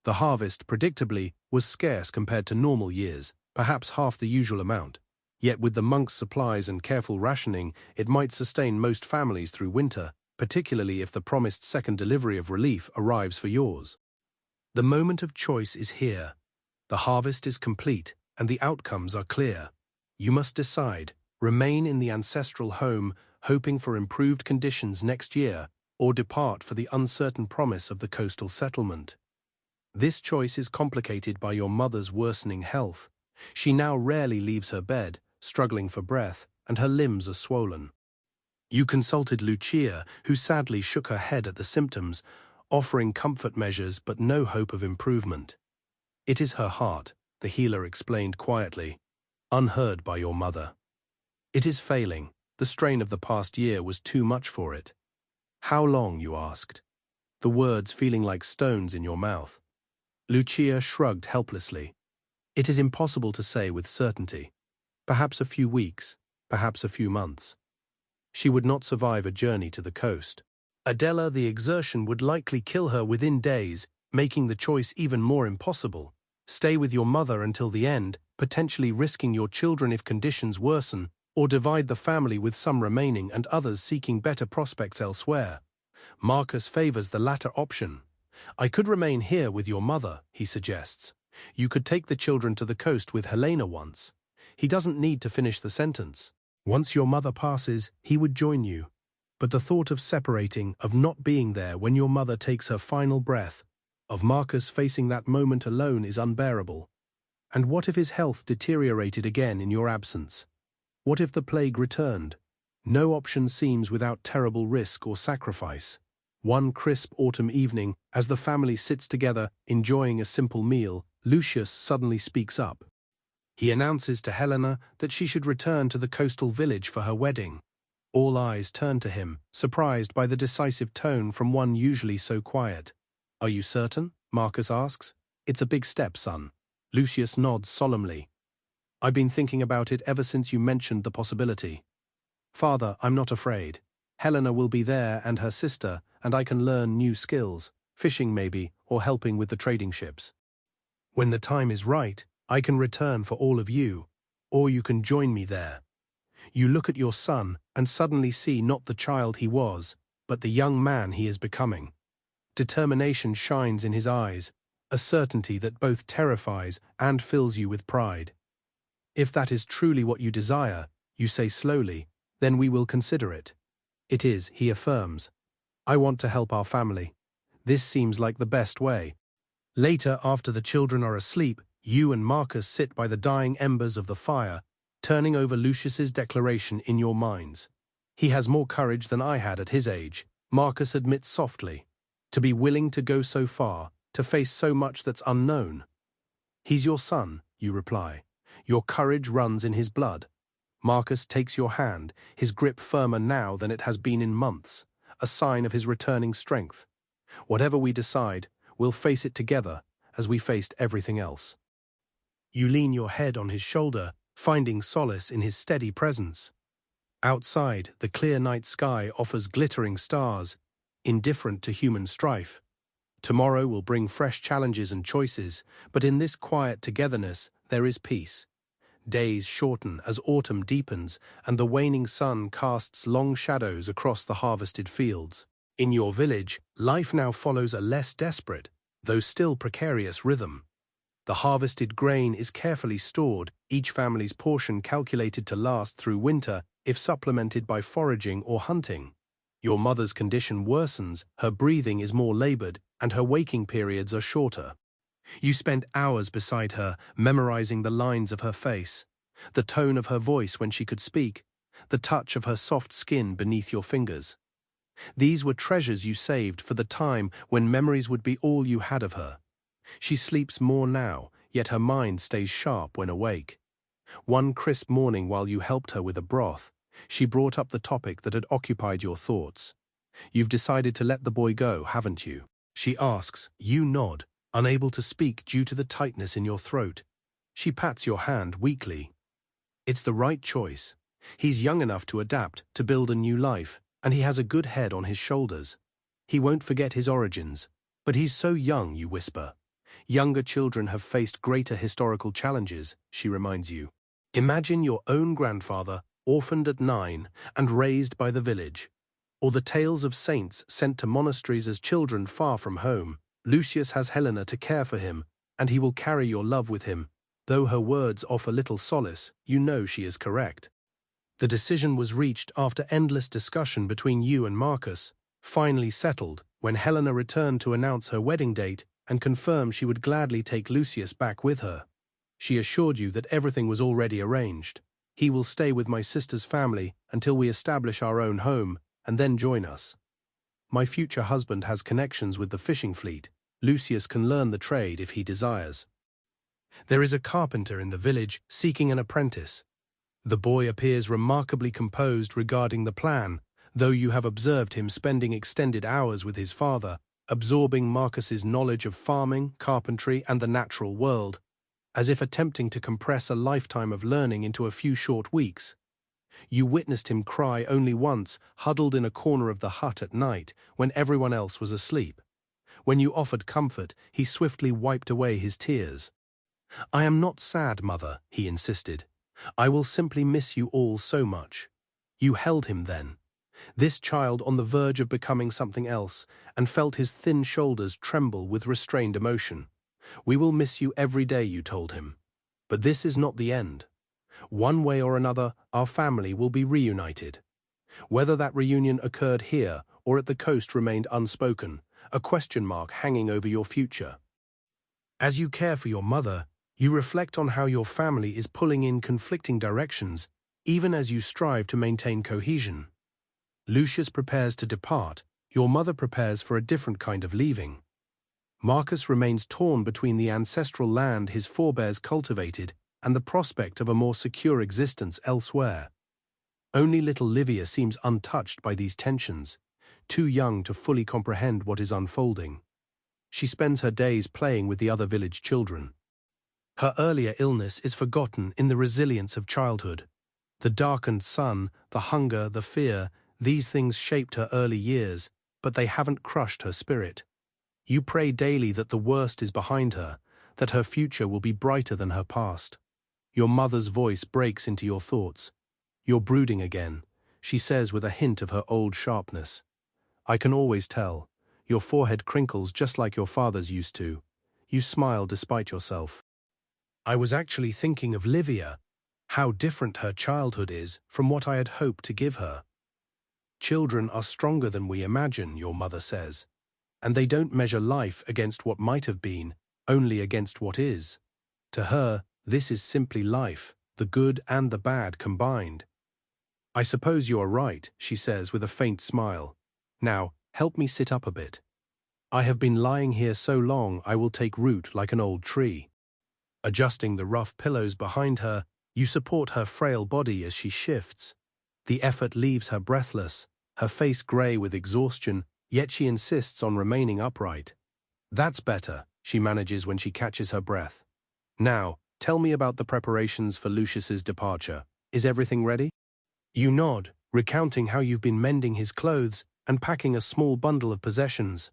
The harvest, predictably, was scarce compared to normal years, perhaps half the usual amount. Yet with the monks' supplies and careful rationing, it might sustain most families through winter, particularly if the promised second delivery of relief arrives for yours. The moment of choice is here. The harvest is complete, and the outcomes are clear. You must decide, remain in the ancestral home, hoping for improved conditions next year, or depart for the uncertain promise of the coastal settlement. This choice is complicated by your mother's worsening health. She now rarely leaves her bed, struggling for breath, and her limbs are swollen. You consulted Lucia, who sadly shook her head at the symptoms, offering comfort measures but no hope of improvement. It is her heart, the healer explained quietly, unheard by your mother. It is failing. The strain of the past year was too much for it. How long, you asked? The words feeling like stones in your mouth. Lucia shrugged helplessly. It is impossible to say with certainty. Perhaps a few weeks, perhaps a few months. She would not survive a journey to the coast. Adela, the exertion would likely kill her within days, making the choice even more impossible. Stay with your mother until the end, potentially risking your children if conditions worsen, or divide the family with some remaining and others seeking better prospects elsewhere. Marcus favors the latter option. I could remain here with your mother, he suggests. You could take the children to the coast with Helena once. He doesn't need to finish the sentence. Once your mother passes, he would join you. But the thought of separating, of not being there when your mother takes her final breath, of Marcus facing that moment alone is unbearable. And what if his health deteriorated again in your absence? What if the plague returned? No option seems without terrible risk or sacrifice. One crisp autumn evening, as the family sits together, enjoying a simple meal, Lucius suddenly speaks up. He announces to Helena that she should return to the coastal village for her wedding. All eyes turn to him, surprised by the decisive tone from one usually so quiet. Are you certain? Marcus asks. It's a big step, son. Lucius nods solemnly. I've been thinking about it ever since you mentioned the possibility. Father, I'm not afraid. Helena will be there and her sister, and I can learn new skills, fishing maybe, or helping with the trading ships. When the time is right, I can return for all of you, or you can join me there. You look at your son and suddenly see not the child he was, but the young man he is becoming. Determination shines in his eyes, a certainty that both terrifies and fills you with pride. If that is truly what you desire, you say slowly, then we will consider it. It is, he affirms. I want to help our family. This seems like the best way. Later, after the children are asleep, you and Marcus sit by the dying embers of the fire, turning over Lucius's declaration in your minds. He has more courage than I had at his age, Marcus admits softly. To be willing to go so far, to face so much that's unknown. He's your son, you reply. Your courage runs in his blood. Marcus takes your hand, his grip firmer now than it has been in months, a sign of his returning strength. Whatever we decide, we'll face it together, as we faced everything else. You lean your head on his shoulder, finding solace in his steady presence. Outside, the clear night sky offers glittering stars, indifferent to human strife. Tomorrow will bring fresh challenges and choices, but in this quiet togetherness there is peace. Days shorten as autumn deepens, and the waning sun casts long shadows across the harvested fields. In your village, life now follows a less desperate, though still precarious rhythm. The harvested grain is carefully stored, each family's portion calculated to last through winter if supplemented by foraging or hunting. Your mother's condition worsens, her breathing is more labored, and her waking periods are shorter. You spend hours beside her, memorizing the lines of her face, the tone of her voice when she could speak, the touch of her soft skin beneath your fingers. These were treasures you saved for the time when memories would be all you had of her. She sleeps more now, yet her mind stays sharp when awake. One crisp morning while you helped her with a broth, she brought up the topic that had occupied your thoughts. "You've decided to let the boy go, haven't you?" She asks. You nod, unable to speak due to the tightness in your throat. She pats your hand weakly. "It's the right choice. He's young enough to adapt, to build a new life, and he has a good head on his shoulders. He won't forget his origins. But he's so young," you whisper. "Younger children have faced greater historical challenges," she reminds you. Imagine your own grandfather, orphaned at 9 and raised by the village. Or the tales of saints sent to monasteries as children far from home. Lucius has Helena to care for him, and he will carry your love with him. Though her words offer little solace, you know she is correct. The decision was reached after endless discussion between you and Marcus, finally settled when Helena returned to announce her wedding date and confirm she would gladly take Lucius back with her. She assured you that everything was already arranged. "He will stay with my sister's family until we establish our own home, and then join us. My future husband has connections with the fishing fleet. Lucius can learn the trade if he desires. There is a carpenter in the village seeking an apprentice." The boy appears remarkably composed regarding the plan, though you have observed him spending extended hours with his father, absorbing Marcus's knowledge of farming, carpentry, and the natural world, as if attempting to compress a lifetime of learning into a few short weeks. You witnessed him cry only once, huddled in a corner of the hut at night, when everyone else was asleep. When you offered comfort, he swiftly wiped away his tears. "I am not sad, mother," he insisted. "I will simply miss you all so much." You held him then, this child on the verge of becoming something else, and felt his thin shoulders tremble with restrained emotion. "We will miss you every day," you told him. "But this is not the end. One way or another, our family will be reunited." Whether that reunion occurred here or at the coast remained unspoken, a question mark hanging over your future. As you care for your mother, you reflect on how your family is pulling in conflicting directions, even as you strive to maintain cohesion. Lucius prepares to depart, your mother prepares for a different kind of leaving. Marcus remains torn between the ancestral land his forebears cultivated and the prospect of a more secure existence elsewhere. Only little Livia seems untouched by these tensions, too young to fully comprehend what is unfolding. She spends her days playing with the other village children. Her earlier illness is forgotten in the resilience of childhood. The darkened sun, the hunger, the fear, these things shaped her early years, but they haven't crushed her spirit. You pray daily that the worst is behind her, that her future will be brighter than her past. Your mother's voice breaks into your thoughts. "You're brooding again," she says with a hint of her old sharpness. "I can always tell. Your forehead crinkles just like your father's used to. You smile despite yourself." I was actually thinking of Livia, how different her childhood is from what I had hoped to give her. "Children are stronger than we imagine," your mother says, "and they don't measure life against what might have been, only against what is. To her, this is simply life, the good and the bad combined." "I suppose you are right," she says with a faint smile. "Now, help me sit up a bit. I have been lying here so long I will take root like an old tree." Adjusting the rough pillows behind her, you support her frail body as she shifts. The effort leaves her breathless, her face grey with exhaustion, yet she insists on remaining upright. "That's better," she manages when she catches her breath. "Now, tell me about the preparations for Lucius's departure. Is everything ready?" You nod, recounting how you've been mending his clothes and packing a small bundle of possessions.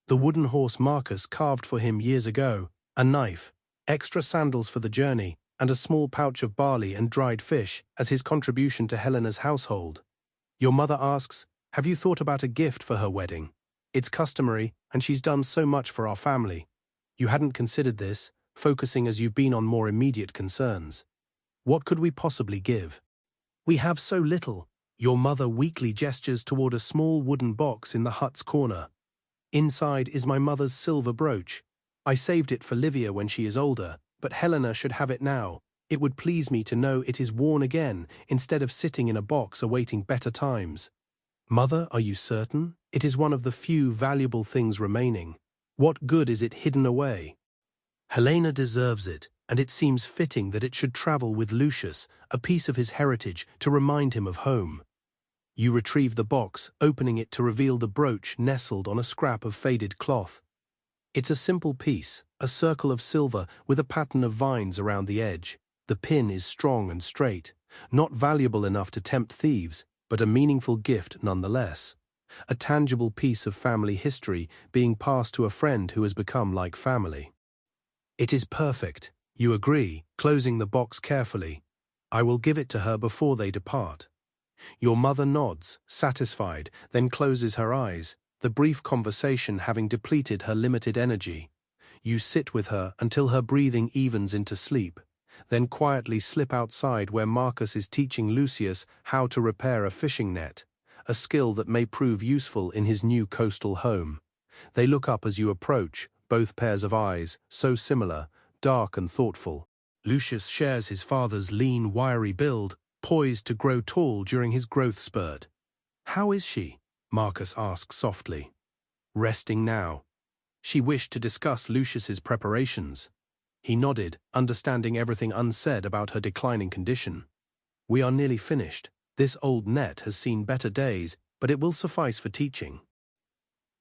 The wooden horse Marcus carved for him years ago, a knife, extra sandals for the journey, and a small pouch of barley and dried fish as his contribution to Helena's household. Your mother asks, "Have you thought about a gift for her wedding? It's customary, and she's done so much for our family." You hadn't considered this, focusing as you've been on more immediate concerns. "What could we possibly give?" "We have so little." Your mother weakly gestures toward a small wooden box in the hut's corner. "Inside is my mother's silver brooch. I saved it for Livia when she is older, but Helena should have it now. It would please me to know it is worn again, instead of sitting in a box awaiting better times." "Mother, are you certain? It is one of the few valuable things remaining. What good is it hidden away?" Helena deserves it, and it seems fitting that it should travel with Lucius, a piece of his heritage, to remind him of home. You retrieve the box, opening it to reveal the brooch nestled on a scrap of faded cloth. It's a simple piece, a circle of silver with a pattern of vines around the edge. The pin is strong and straight, not valuable enough to tempt thieves, but a meaningful gift nonetheless. A tangible piece of family history being passed to a friend who has become like family. It is perfect, you agree, closing the box carefully. I will give it to her before they depart. Your mother nods, satisfied, then closes her eyes, the brief conversation having depleted her limited energy. You sit with her until her breathing evens into sleep, then quietly slip outside where Marcus is teaching Lucius how to repair a fishing net, a skill that may prove useful in his new coastal home. They look up as you approach, both pairs of eyes, so similar, dark and thoughtful. Lucius shares his father's lean, wiry build, poised to grow tall during his growth spurt. "How is she?" Marcus asks softly. "Resting now." She wished to discuss Lucius's preparations. He nodded, understanding everything unsaid about her declining condition. "We are nearly finished. This old net has seen better days, but it will suffice for teaching."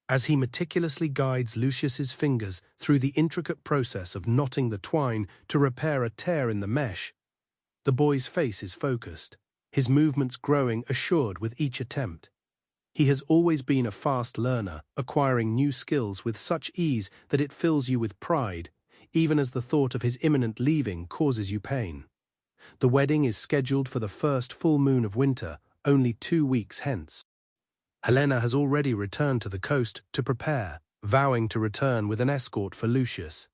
As he meticulously guides Lucius's fingers through the intricate process of knotting the twine to repair a tear in the mesh, the boy's face is focused, his movements growing assured with each attempt. He has always been a fast learner, acquiring new skills with such ease that it fills you with pride, even as the thought of his imminent leaving causes you pain. The wedding is scheduled for the first full moon of winter, only 2 weeks hence. Helena has already returned to the coast to prepare, vowing to return with an escort for Lucius.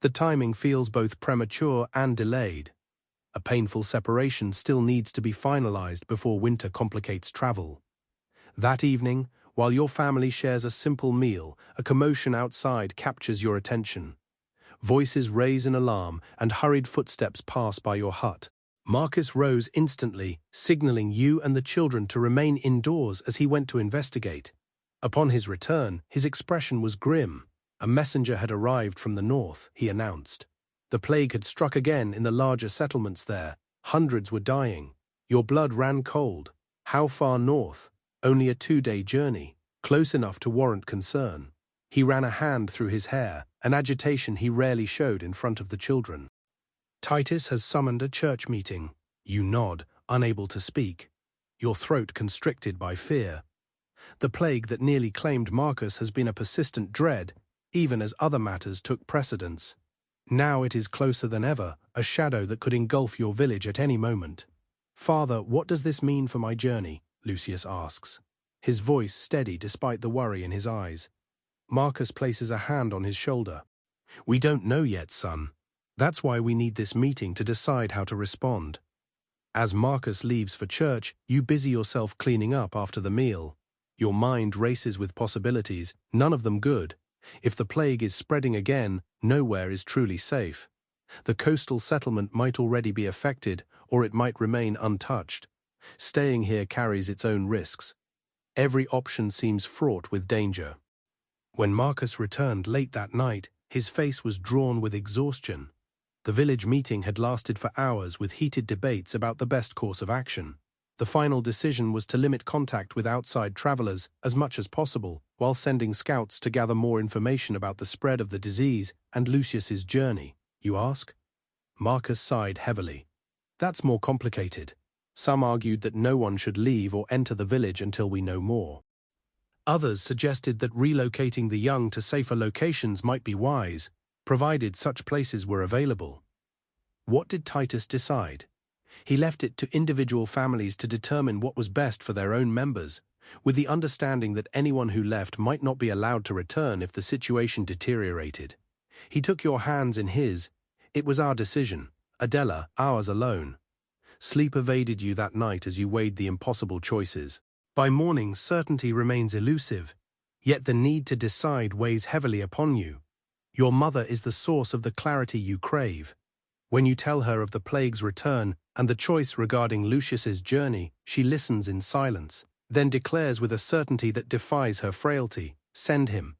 The timing feels both premature and delayed. A painful separation still needs to be finalized before winter complicates travel. That evening, while your family shares a simple meal, a commotion outside captures your attention. Voices raise in alarm and hurried footsteps pass by your hut. Marcus rose instantly, signaling you and the children to remain indoors as he went to investigate. Upon his return, his expression was grim. A messenger had arrived from the north, he announced. The plague had struck again in the larger settlements there. Hundreds were dying. Your blood ran cold. How far north? Only a 2-day journey, close enough to warrant concern. He ran a hand through his hair, an agitation he rarely showed in front of the children. Titus has summoned a church meeting. You nod, unable to speak, your throat constricted by fear. The plague that nearly claimed Marcus has been a persistent dread, even as other matters took precedence. Now it is closer than ever, a shadow that could engulf your village at any moment. "Father, what does this mean for my journey?" Lucius asks, his voice steady despite the worry in his eyes. Marcus places a hand on his shoulder. "We don't know yet, son. That's why we need this meeting to decide how to respond." As Marcus leaves for church, you busy yourself cleaning up after the meal. Your mind races with possibilities, none of them good. If the plague is spreading again, nowhere is truly safe. The coastal settlement might already be affected, or it might remain untouched. Staying here carries its own risks. Every option seems fraught with danger. When Marcus returned late that night, his face was drawn with exhaustion. The village meeting had lasted for hours with heated debates about the best course of action. The final decision was to limit contact with outside travelers as much as possible, while sending scouts to gather more information about the spread of the disease and Lucius's journey. You ask? Marcus sighed heavily. That's more complicated. Some argued that no one should leave or enter the village until we know more. Others suggested that relocating the young to safer locations might be wise, provided such places were available. What did Titus decide? He left it to individual families to determine what was best for their own members, with the understanding that anyone who left might not be allowed to return if the situation deteriorated. He took your hands in his. It was our decision, Adela, ours alone. Sleep evaded you that night as you weighed the impossible choices. By morning, certainty remains elusive, yet the need to decide weighs heavily upon you. Your mother is the source of the clarity you crave. When you tell her of the plague's return and the choice regarding Lucius's journey, she listens in silence, then declares with a certainty that defies her frailty, "Send him."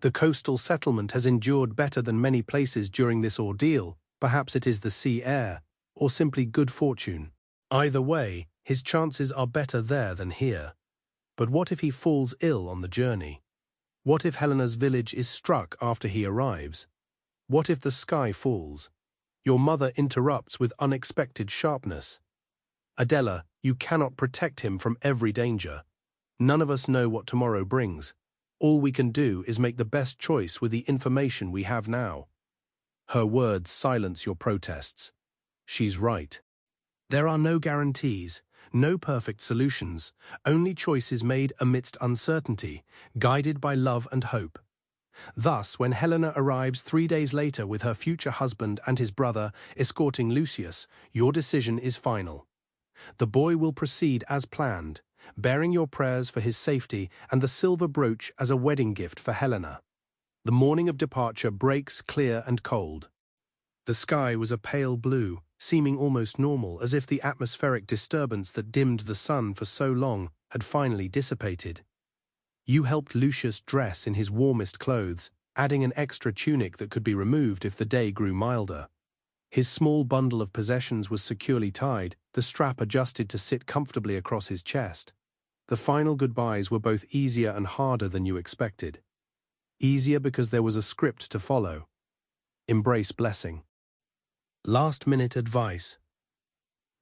The coastal settlement has endured better than many places during this ordeal. Perhaps it is the sea air, or simply good fortune. Either way, his chances are better there than here. But what if he falls ill on the journey? What if Helena's village is struck after he arrives? What if the sky falls? Your mother interrupts with unexpected sharpness. Adela, you cannot protect him from every danger. None of us know what tomorrow brings. All we can do is make the best choice with the information we have now. Her words silence your protests. She's right. There are no guarantees, no perfect solutions, only choices made amidst uncertainty, guided by love and hope. Thus, when Helena arrives 3 days later with her future husband and his brother escorting Lucius, your decision is final. The boy will proceed as planned, bearing your prayers for his safety and the silver brooch as a wedding gift for Helena. The morning of departure breaks clear and cold. The sky was a pale blue, seeming almost normal, as if the atmospheric disturbance that dimmed the sun for so long had finally dissipated. You helped Lucius dress in his warmest clothes, adding an extra tunic that could be removed if the day grew milder. His small bundle of possessions was securely tied, the strap adjusted to sit comfortably across his chest. The final goodbyes were both easier and harder than you expected. Easier because there was a script to follow. Embrace blessing. Last-minute advice.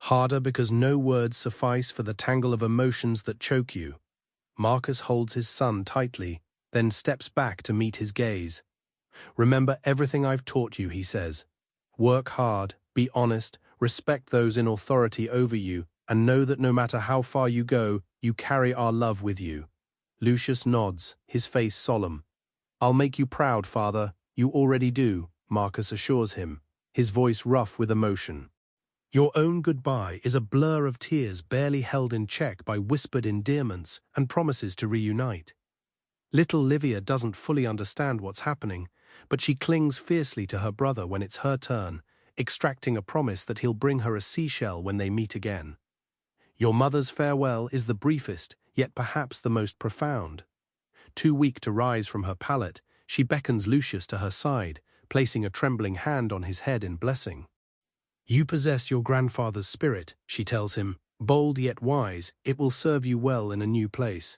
Harder because no words suffice for the tangle of emotions that choke you. Marcus holds his son tightly, then steps back to meet his gaze. Remember everything I've taught you, he says. Work hard, be honest, respect those in authority over you, and know that no matter how far you go, you carry our love with you. Lucius nods, his face solemn. I'll make you proud, father. You already do, Marcus assures him, his voice rough with emotion. Your own goodbye is a blur of tears barely held in check by whispered endearments and promises to reunite. Little Livia doesn't fully understand what's happening, but she clings fiercely to her brother when it's her turn, extracting a promise that he'll bring her a seashell when they meet again. Your mother's farewell is the briefest, yet perhaps the most profound. Too weak to rise from her pallet, she beckons Lucius to her side, placing a trembling hand on his head in blessing. You possess your grandfather's spirit, she tells him, bold yet wise, it will serve you well in a new place.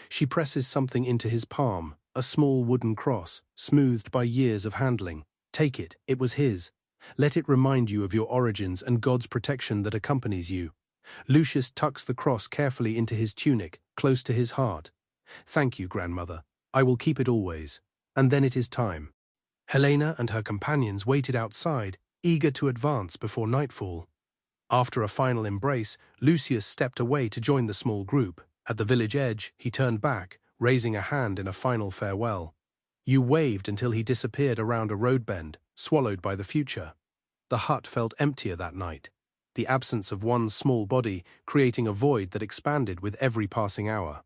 She presses something into his palm, a small wooden cross, smoothed by years of handling. Take it, it was his. Let it remind you of your origins and God's protection that accompanies you. Lucius tucks the cross carefully into his tunic, close to his heart. Thank you, grandmother. I will keep it always. And then it is time. Helena and her companions waited outside, eager to advance before nightfall. After a final embrace, Lucius stepped away to join the small group. At the village edge, he turned back, raising a hand in a final farewell. You waved until he disappeared around a road bend, swallowed by the future. The hut felt emptier that night, the absence of one small body creating a void that expanded with every passing hour.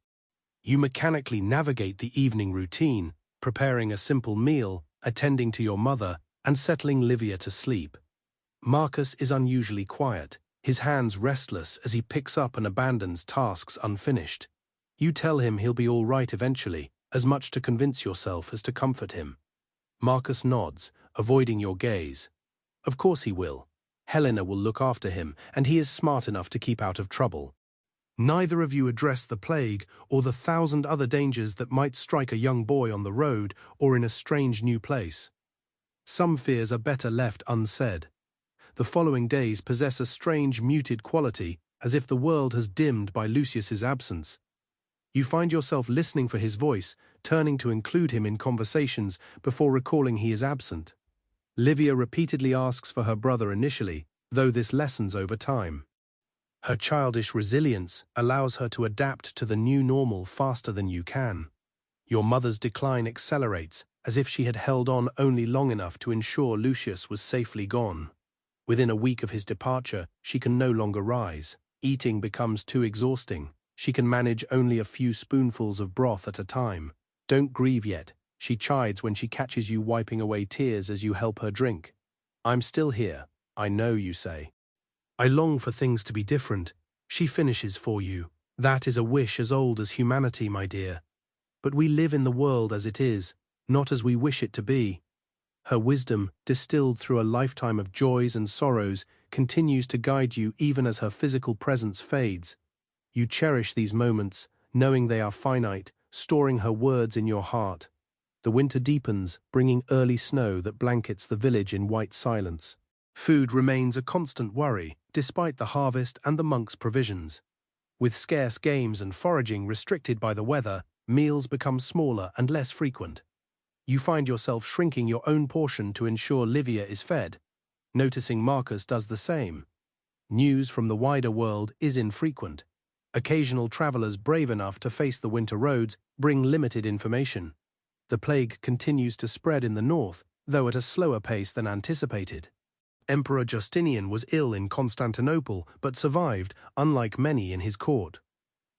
You mechanically navigate the evening routine, preparing a simple meal, attending to your mother, and settling Livia to sleep. Marcus is unusually quiet, his hands restless as he picks up and abandons tasks unfinished. You tell him he'll be all right eventually, as much to convince yourself as to comfort him. Marcus nods, avoiding your gaze. Of course he will. Helena will look after him, and he is smart enough to keep out of trouble. Neither of you address the plague or the 1,000 other dangers that might strike a young boy on the road or in a strange new place. Some fears are better left unsaid. The following days possess a strange muted quality, as if the world has dimmed by Lucius's absence. You find yourself listening for his voice, turning to include him in conversations before recalling he is absent. Livia repeatedly asks for her brother initially, though this lessens over time. Her childish resilience allows her to adapt to the new normal faster than you can. Your mother's decline accelerates, as if she had held on only long enough to ensure Lucius was safely gone. Within a week of his departure, she can no longer rise. Eating becomes too exhausting. She can manage only a few spoonfuls of broth at a time. Don't grieve yet, she chides when she catches you wiping away tears as you help her drink. I'm still here, I know, you say. I long for things to be different. She finishes for you. That is a wish as old as humanity, my dear. But we live in the world as it is. not as we wish it to be. Her wisdom, distilled through a lifetime of joys and sorrows, continues to guide you even as her physical presence fades. You cherish these moments, knowing they are finite, storing her words in your heart. The winter deepens, bringing early snow that blankets the village in white silence. Food remains a constant worry, despite the harvest and the monk's provisions. With scarce games and foraging restricted by the weather, meals become smaller and less frequent. You find yourself shrinking your own portion to ensure Livia is fed. Noticing Marcus does the same. News from the wider world is infrequent. Occasional travelers brave enough to face the winter roads bring limited information. The plague continues to spread in the north, though at a slower pace than anticipated. Emperor Justinian was ill in Constantinople but survived, unlike many in his court.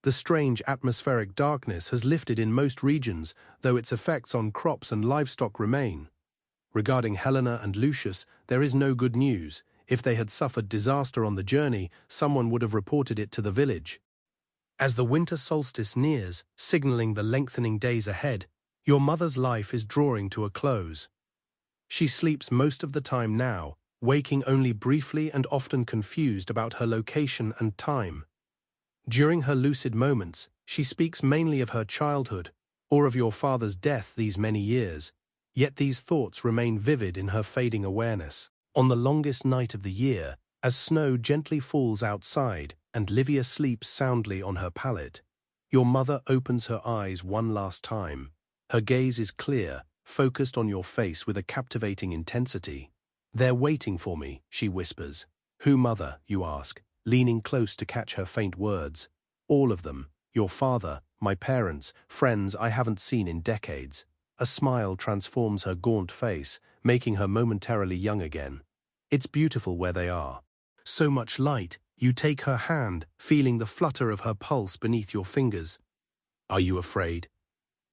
The strange atmospheric darkness has lifted in most regions, though its effects on crops and livestock remain. Regarding Helena and Lucius, there is no good news. If they had suffered disaster on the journey, someone would have reported it to the village. As the winter solstice nears, signaling the lengthening days ahead, your mother's life is drawing to a close. She sleeps most of the time now, waking only briefly and often confused about her location and time. During her lucid moments, she speaks mainly of her childhood, or of your father's death these many years, yet these thoughts remain vivid in her fading awareness. On the longest night of the year, as snow gently falls outside and Livia sleeps soundly on her pallet, your mother opens her eyes one last time. Her gaze is clear, focused on your face with a captivating intensity. "They're waiting for me," she whispers. "Who, mother?" you ask, leaning close to catch her faint words. "All of them. Your father, my parents, friends I haven't seen in decades." A smile transforms her gaunt face, making her momentarily young again. It's beautiful where they are. So much light, you take her hand, feeling the flutter of her pulse beneath your fingers. "Are you afraid?"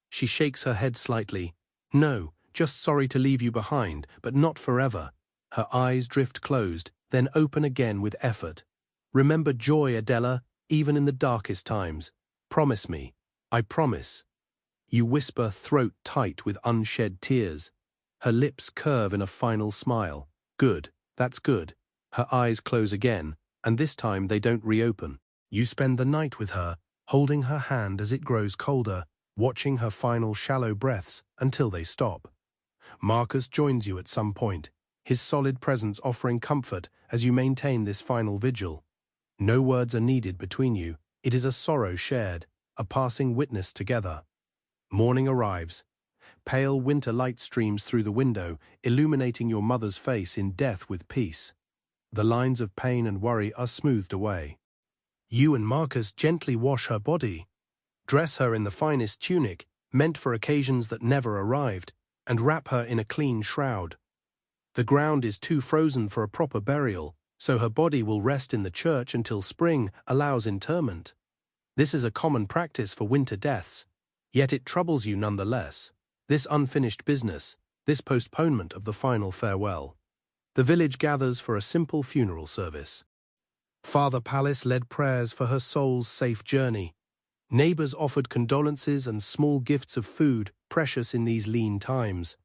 She shakes her head slightly. "No, just sorry to leave you behind, but not forever." Her eyes drift closed, then open again with effort. "Remember joy, Adela, even in the darkest times. Promise me." "I promise." You whisper, throat tight with unshed tears. Her lips curve in a final smile. "Good, that's good." Her eyes close again, and this time they don't reopen. You spend the night with her, holding her hand as it grows colder, watching her final shallow breaths until they stop. Marcus joins you at some point, his solid presence offering comfort as you maintain this final vigil. No words are needed between you. It is a sorrow shared, a passing witness together. Morning arrives. Pale winter light streams through the window, illuminating your mother's face in death with peace. The lines of pain and worry are smoothed away. You and Marcus gently wash her body, dress her in the finest tunic, meant for occasions that never arrived, and wrap her in a clean shroud. The ground is too frozen for a proper burial, so her body will rest in the church until spring allows interment. This is a common practice for winter deaths, yet it troubles you nonetheless. This unfinished business, this postponement of the final farewell. The village gathers for a simple funeral service. Father Palace led prayers for her soul's safe journey. Neighbors offered condolences and small gifts of food, precious in these lean times.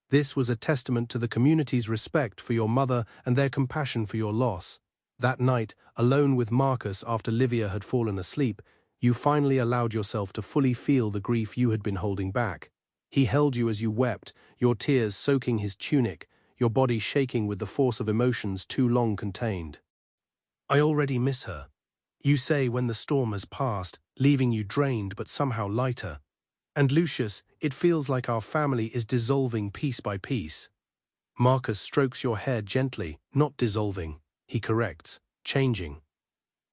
This was a testament to the community's respect for your mother and their compassion for your loss. That night, alone with Marcus after Livia had fallen asleep, you finally allowed yourself to fully feel the grief you had been holding back. He held you as you wept, your tears soaking his tunic, your body shaking with the force of emotions too long contained. "I already miss her," you say when the storm has passed, leaving you drained but somehow lighter. "And Lucius, it feels like our family is dissolving piece by piece." Marcus strokes your hair gently, not dissolving, he corrects, changing.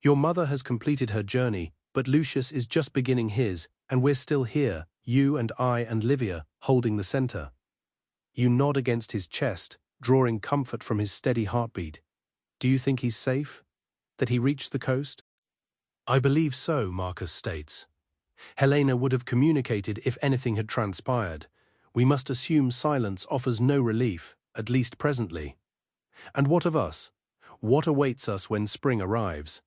"Your mother has completed her journey, but Lucius is just beginning his, and we're still here, you and I and Livia, holding the center." You nod against his chest, drawing comfort from his steady heartbeat. "Do you think he's safe? That he reached the coast?" "I believe so," Marcus states. "Helena would have communicated if anything had transpired. We must assume silence offers no relief, at least presently. And what of us? What awaits us when spring arrives?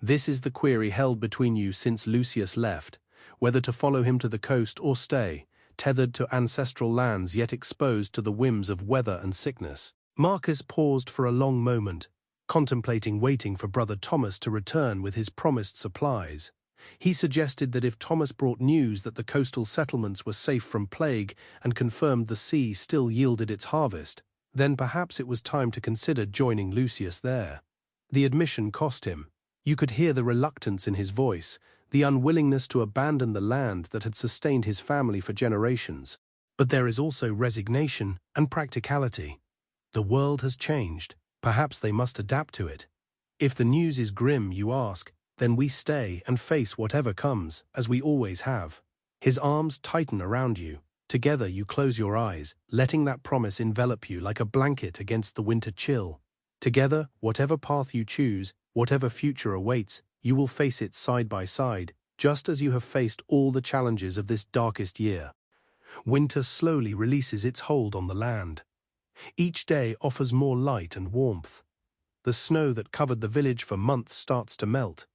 This is the query held between you since Lucius left, whether to follow him to the coast or stay, tethered to ancestral lands yet exposed to the whims of weather and sickness. Marcus paused for a long moment, contemplating waiting for Brother Thomas to return with his promised supplies. He suggested that if Thomas brought news that the coastal settlements were safe from plague and confirmed the sea still yielded its harvest, then perhaps it was time to consider joining Lucius there. The admission cost him. You could hear the reluctance in his voice, the unwillingness to abandon the land that had sustained his family for generations. But there is also resignation and practicality. The world has changed. Perhaps they must adapt to it. If the news is grim, you ask, then we stay and face whatever comes, as we always have. His arms tighten around you. Together you close your eyes, letting that promise envelop you like a blanket against the winter chill. Together, whatever path you choose, whatever future awaits, you will face it side by side, just as you have faced all the challenges of this darkest year. Winter slowly releases its hold on the land. Each day offers more light and warmth. The snow that covered the village for months starts to melt.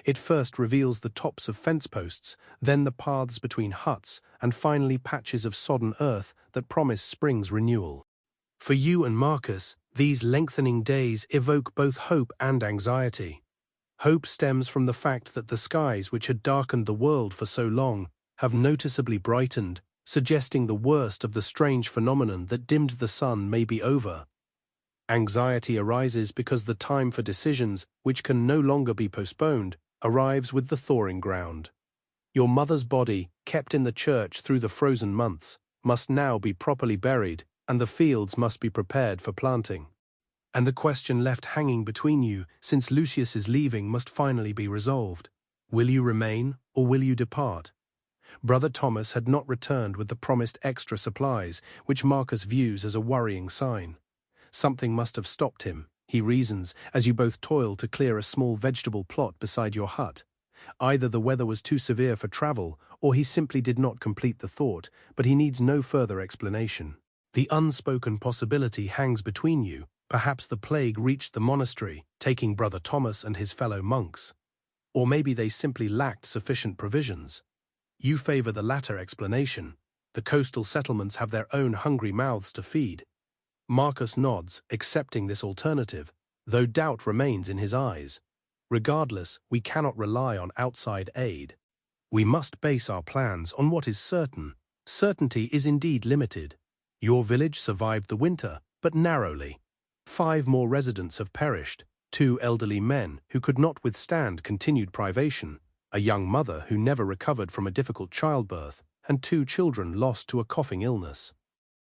It first reveals the tops of fence posts, then the paths between huts, and finally patches of sodden earth that promise spring's renewal. For you and Marcus, these lengthening days evoke both hope and anxiety. Hope stems from the fact that the skies, which had darkened the world for so long, have noticeably brightened, suggesting the worst of the strange phenomenon that dimmed the sun may be over. Anxiety arises because the time for decisions, which can no longer be postponed, arrives with the thawing ground. Your mother's body, kept in the church through the frozen months, must now be properly buried, and the fields must be prepared for planting. And the question left hanging between you, since Lucius's leaving, must finally be resolved. Will you remain, or will you depart? Brother Thomas had not returned with the promised extra supplies, which Marcus views as a worrying sign. Something must have stopped him, he reasons, as you both toil to clear a small vegetable plot beside your hut. Either the weather was too severe for travel, or he simply did not complete the thought, but he needs no further explanation. The unspoken possibility hangs between you. Perhaps the plague reached the monastery, taking Brother Thomas and his fellow monks. Or maybe they simply lacked sufficient provisions. You favor the latter explanation. The coastal settlements have their own hungry mouths to feed. Marcus nods, accepting this alternative, though doubt remains in his eyes. Regardless, we cannot rely on outside aid. We must base our plans on what is certain. Certainty is indeed limited. Your village survived the winter, but narrowly. 5 more residents have perished, 2 elderly men who could not withstand continued privation, a young mother who never recovered from a difficult childbirth, and 2 children lost to a coughing illness.